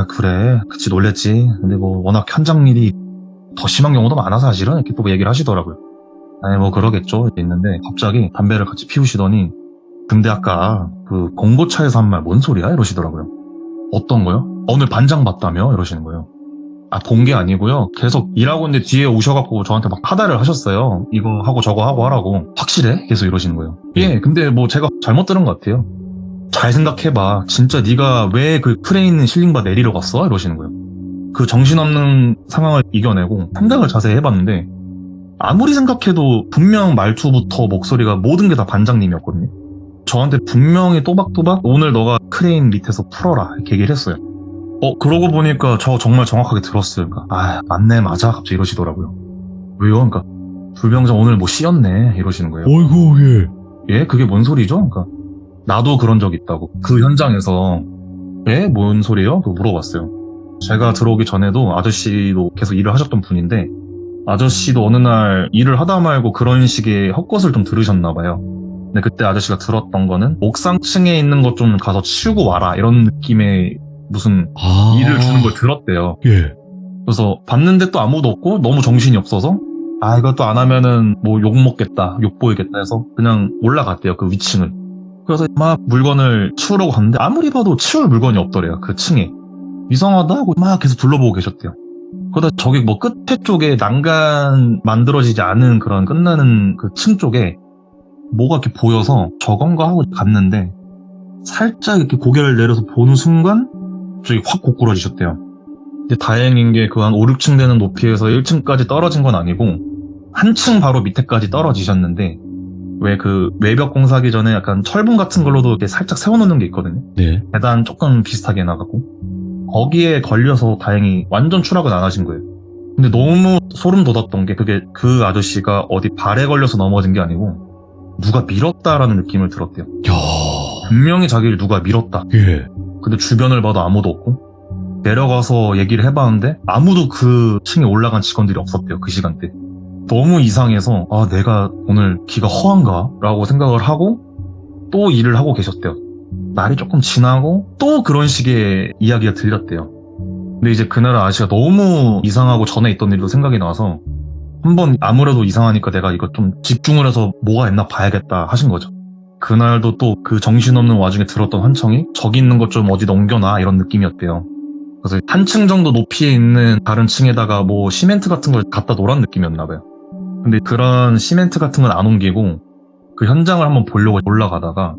C: 그래 그치 놀랬지. 근데 뭐 워낙 현장 일이 더 심한 경우도 많아서 사실은 이렇게 또 얘기를 하시더라고요. 뭐 그러겠죠 있는데 갑자기 담배를 같이 피우시더니 근데 아까 그 봉고차에서 한 말 뭔 소리야? 이러시더라고요. 어떤 거요? 오늘 반장 봤다며? 이러시는 거예요. 본 게 아니고요. 계속 일하고 있는데 뒤에 오셔갖고 저한테 막 하다를 하셨어요. 이거 하고 저거 하고 하라고. 확실해? 계속 이러시는 거예요. 근데 뭐 제가 잘못 들은 것 같아요. 잘 생각해봐. 진짜 네가 왜 그 크레인 실링바 내리러 갔어? 이러시는 거예요. 그 정신없는 상황을 이겨내고 생각을 자세히 해봤는데 아무리 생각해도 분명 말투부터 목소리가 모든 게 다 반장님이었거든요. 저한테 분명히 또박또박 오늘 너가 크레인 밑에서 풀어라 이렇게 얘기를 했어요. 그러고 보니까 저 정말 정확하게 들었어요. 그러니까 맞네 맞아 갑자기 이러시더라고요. 왜요? 그러니까 불병장 오늘 뭐 씌었네 이러시는 거예요.
A: 어이구
C: 예? 그게 뭔 소리죠? 그러니까 나도 그런 적 있다고. 그 현장에서 뭔 소리예요? 그거 물어봤어요. 제가 들어오기 전에도 아저씨도 계속 일을 하셨던 분인데 아저씨도 어느 날 일을 하다 말고 그런 식의 헛것을 좀 들으셨나 봐요. 근데 그때 아저씨가 들었던 거는 옥상층에 있는 것 좀 가서 치우고 와라 이런 느낌의 무슨 일을 주는 걸 들었대요.
A: 예.
C: 그래서 봤는데 또 아무도 없고 너무 정신이 없어서 이것도 안 하면은 뭐 욕 먹겠다 욕 보이겠다 해서 그냥 올라갔대요 그 위층을. 그래서 막 물건을 치우려고 갔는데 아무리 봐도 치울 물건이 없더래요 그 층에. 이상하다 하고 막 계속 둘러보고 계셨대요. 그러다 저기 뭐 끝에 쪽에 난간 만들어지지 않은 그런 끝나는 그 층 쪽에 뭐가 이렇게 보여서 저건가 하고 갔는데 살짝 이렇게 고개를 내려서 보는 순간 갑자기 확 고꾸라지셨대요. 근데 다행인 게 그 한 5, 6층 되는 높이에서 1층까지 떨어진 건 아니고 한층 바로 밑에까지 떨어지셨는데 왜 그 외벽 공사하기 전에 약간 철분 같은 걸로도 이렇게 살짝 세워놓는 게 있거든요.
A: 네.
C: 계단 조금 비슷하게 해놔갖고 거기에 걸려서 다행히 완전 추락은 안 하신 거예요. 근데 너무 소름 돋았던 게 그게 그 아저씨가 어디 발에 걸려서 넘어진 게 아니고 누가 밀었다라는 느낌을 들었대요. 분명히 자기를 누가 밀었다.
A: 예.
C: 근데 주변을 봐도 아무도 없고 내려가서 얘기를 해봤는데 아무도 그 층에 올라간 직원들이 없었대요. 그 시간대. 너무 이상해서 내가 오늘 기가 허한가? 라고 생각을 하고 또 일을 하고 계셨대요. 날이 조금 지나고 또 그런 식의 이야기가 들렸대요. 근데 이제 그날 아저씨가 너무 이상하고 전에 있던 일도 생각이 나서 한번 아무래도 이상하니까 내가 이거 좀 집중을 해서 뭐가 있나 봐야겠다 하신 거죠. 그날도 또 그 정신없는 와중에 들었던 환청이 저기 있는 것 좀 어디 넘겨놔 이런 느낌이었대요. 그래서 한 층 정도 높이에 있는 다른 층에다가 뭐 시멘트 같은 걸 갖다 놓으란 느낌이었나 봐요. 근데 그런 시멘트 같은 건 안 옮기고 그 현장을 한번 보려고 올라가다가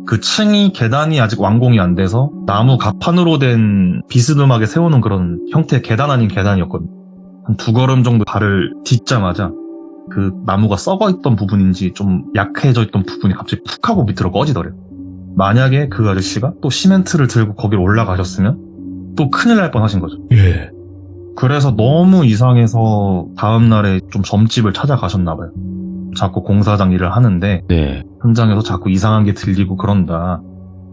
C: 그 층이 계단이 아직 완공이 안 돼서 나무 가판으로 된 비스듬하게 세우는 그런 형태의 계단 아닌 계단이었거든요. 한 2걸음 정도 발을 딛자마자 그 나무가 썩어있던 부분인지 좀 약해져 있던 부분이 갑자기 푹 하고 밑으로 꺼지더래요. 만약에 그 아저씨가 또 시멘트를 들고 거기로 올라가셨으면 또 큰일 날 뻔하신 거죠.
A: 예.
C: 그래서 너무 이상해서 다음날에 좀 점집을 찾아가셨나 봐요. 자꾸 공사장 일을 하는데
A: 네.
C: 현장에서 자꾸 이상한 게 들리고 그런다.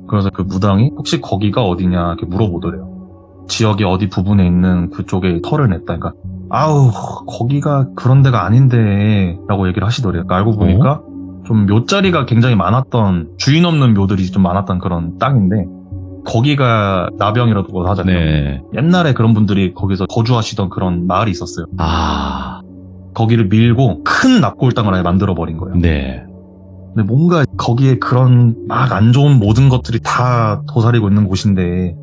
C: 그래서 그 무당이 혹시 거기가 어디냐 이렇게 물어보더래요. 지역의 어디 부분에 있는 그쪽에 털을 냈다. 그러니까 아우 거기가 그런 데가 아닌데 라고 얘기를 하시더래요. 그러니까 알고 보니까 좀 묘자리가 굉장히 많았던 주인 없는 묘들이 좀 많았던 그런 땅인데 거기가 나병이라고 하잖아요.
A: 네.
C: 옛날에 그런 분들이 거기서 거주하시던 그런 마을이 있었어요.
A: 아.
C: 거기를 밀고 큰 납골 땅을 아예 만들어버린 거예요.
A: 네.
C: 근데 뭔가 거기에 그런 막 안 좋은 모든 것들이 다 도사리고 있는 곳인데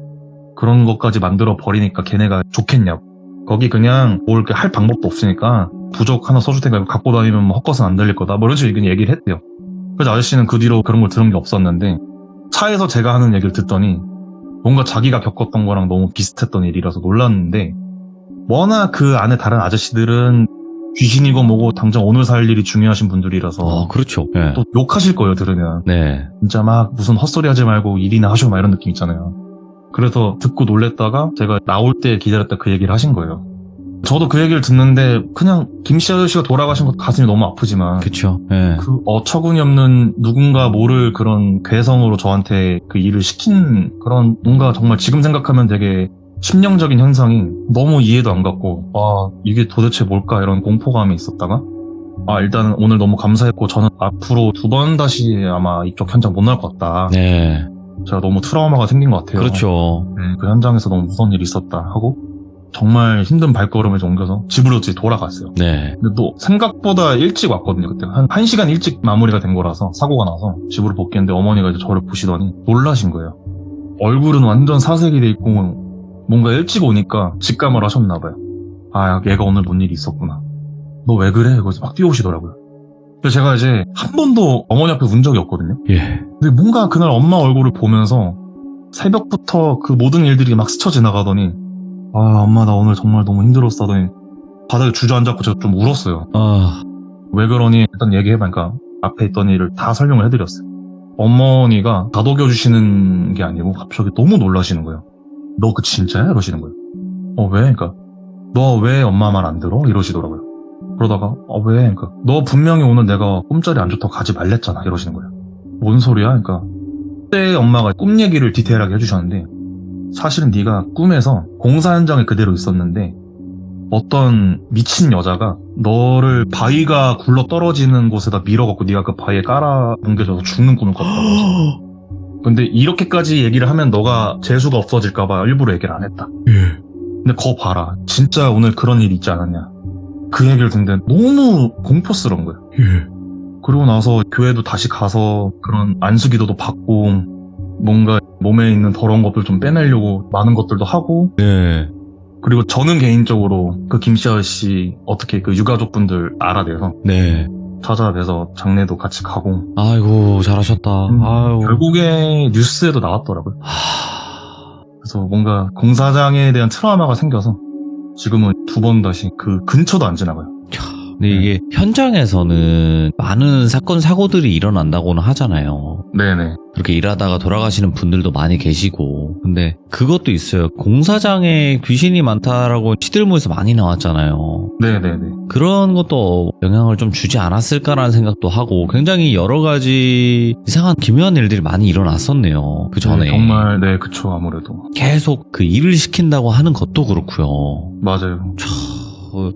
C: 그런 것까지 만들어 버리니까 걔네가 좋겠냐고. 거기 그냥 뭘 이렇게 할 방법도 없으니까 부적 하나 써줄 테니까 갖고 다니면 뭐 헛것은 안 들릴 거다. 뭐 이런 식으로 얘기를 했대요. 그래서 아저씨는 그 뒤로 그런 걸 들은 게 없었는데 차에서 제가 하는 얘기를 듣더니 뭔가 자기가 겪었던 거랑 너무 비슷했던 일이라서 놀랐는데 워낙 그 안에 다른 아저씨들은 귀신이고 뭐고 당장 오늘 살 일이 중요하신 분들이라서
A: 그렇죠. 네.
C: 또 욕하실 거예요, 들으면.
A: 네.
C: 진짜 막 무슨 헛소리 하지 말고 일이나 하셔 막 이런 느낌 있잖아요. 그래서 듣고 놀랬다가 제가 나올 때 기다렸다 그 얘기를 하신 거예요. 저도 그 얘기를 듣는데 그냥 김씨 아저씨가 돌아가신 것 가슴이 너무 아프지만
A: 그쵸. 네.
C: 그 어처구니 없는 누군가 모를 그런 괴성으로 저한테 그 일을 시킨 그런 뭔가 정말 지금 생각하면 되게 심령적인 현상이 너무 이해도 안 갔고 이게 도대체 뭘까 이런 공포감이 있었다가 일단은 오늘 너무 감사했고 저는 앞으로 2번 다시 아마 이쪽 현장 못 나올 것 같다.
A: 네.
C: 제가 너무 트라우마가 생긴 것 같아요.
A: 그렇죠.
C: 네, 그 현장에서 너무 무서운 일이 있었다 하고 정말 힘든 발걸음을 옮겨서 집으로 돌아갔어요.
A: 네.
C: 근데 또 생각보다 일찍 왔거든요. 그때 한 1시간 일찍 마무리가 된 거라서 사고가 나서 집으로 복귀했는데 어머니가 이제 저를 보시더니 놀라신 거예요. 얼굴은 완전 사색이 돼 있고 뭔가 일찍 오니까 직감을 하셨나 봐요. 얘가 오늘 뭔 일이 있었구나. 너 왜 그래? 그래서 막 뛰어오시더라고요. 그래서 제가 이제 한 번도 어머니 앞에 운 적이 없거든요.
A: 예.
C: 근데 뭔가 그날 엄마 얼굴을 보면서 새벽부터 그 모든 일들이 막 스쳐 지나가더니 엄마 나 오늘 정말 너무 힘들었어 하더니 바닥에 주저앉았고 제가 좀 울었어요. 왜 그러니 일단 얘기해봐. 그러니까 앞에 있던 일을 다 설명을 해드렸어요. 어머니가 다독여주시는 게 아니고 갑자기 너무 놀라시는 거예요. 너 그 진짜야? 이러시는 거예요. 왜? 그러니까 너 왜 엄마 말 안 들어? 이러시더라고요. 그러다가 왜? 그러니까 너 분명히 오늘 내가 꿈자리 안 좋다고 가지 말랬잖아. 이러시는 거예요. 뭔 소리야? 그러니까 그때 엄마가 꿈 얘기를 디테일하게 해주셨는데 사실은 네가 꿈에서 공사 현장에 그대로 있었는데 어떤 미친 여자가 너를 바위가 굴러 떨어지는 곳에다 밀어갖고 네가 그 바위에 깔아 뭉개져서 죽는 꿈을 꿨다고. 근데 이렇게까지 얘기를 하면 너가 재수가 없어질까봐 일부러 얘기를 안 했다. 근데 거 봐라. 진짜 오늘 그런 일이 있지 않았냐. 그 얘기를 듣는데 너무 공포스러운 거예요. 그리고 나서 교회도 다시 가서 그런 안수기도도 받고 뭔가 몸에 있는 더러운 것들 좀 빼내려고 많은 것들도 하고
A: 네.
C: 그리고 저는 개인적으로 그 김씨 아저씨 어떻게 그 유가족분들 알아내서
A: 네.
C: 찾아뵈서 장례도 같이 가고
A: 아이고 잘하셨다. 아이고.
C: 결국에 뉴스에도 나왔더라고요. 그래서 뭔가 공사장에 대한 트라우마가 생겨서 지금은 2번 다시 그 근처도 안 지나가요.
A: 근데 이게 현장에서는 많은 사건 사고들이 일어난다고는 하잖아요.
C: 네네.
A: 그렇게 일하다가 돌아가시는 분들도 많이 계시고. 근데 그것도 있어요. 공사장에 귀신이 많다라고 시들모에서 많이 나왔잖아요.
C: 네네네.
A: 그런 것도 영향을 좀 주지 않았을까라는 생각도 하고 굉장히 여러 가지 이상한 기묘한 일들이 많이 일어났었네요. 그 전에.
C: 네, 정말 네 그쵸 아무래도.
A: 계속 그 일을 시킨다고 하는 것도 그렇고요.
C: 맞아요.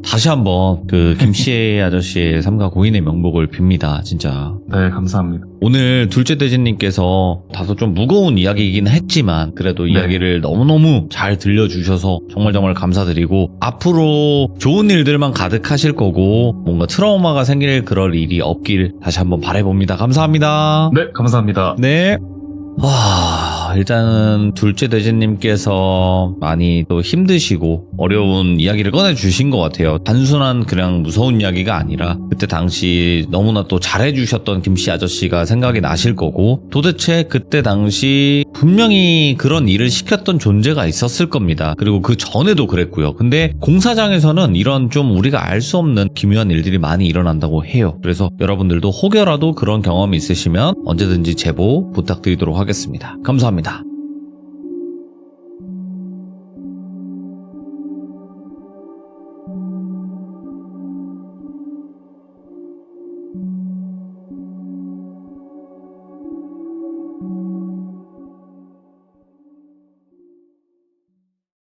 A: 다시 한번 그 김씨 아저씨의 삼가 고인의 명복을 빕니다. 진짜.
C: 네, 감사합니다.
A: 오늘 둘째 대진님께서 다소 좀 무거운 이야기이긴 했지만 그래도
C: 네.
A: 이야기를 너무너무 잘 들려주셔서 정말 감사드리고 앞으로 좋은 일들만 가득하실 거고 뭔가 트라우마가 생길 그럴 일이 없길 다시 한번 바라봅니다. 감사합니다.
C: 네, 감사합니다.
A: 네. 일단은 둘째 대진님께서 많이 또 힘드시고 어려운 이야기를 꺼내주신 것 같아요. 단순한 그냥 무서운 이야기가 아니라 그때 당시 너무나 또 잘해주셨던 김씨 아저씨가 생각이 나실 거고 도대체 그때 당시 분명히 그런 일을 시켰던 존재가 있었을 겁니다. 그리고 그 전에도 그랬고요. 근데 공사장에서는 이런 좀 우리가 알 수 없는 기묘한 일들이 많이 일어난다고 해요. 그래서 여러분들도 혹여라도 그런 경험이 있으시면 언제든지 제보 부탁드리도록 하겠습니다. 감사합니다.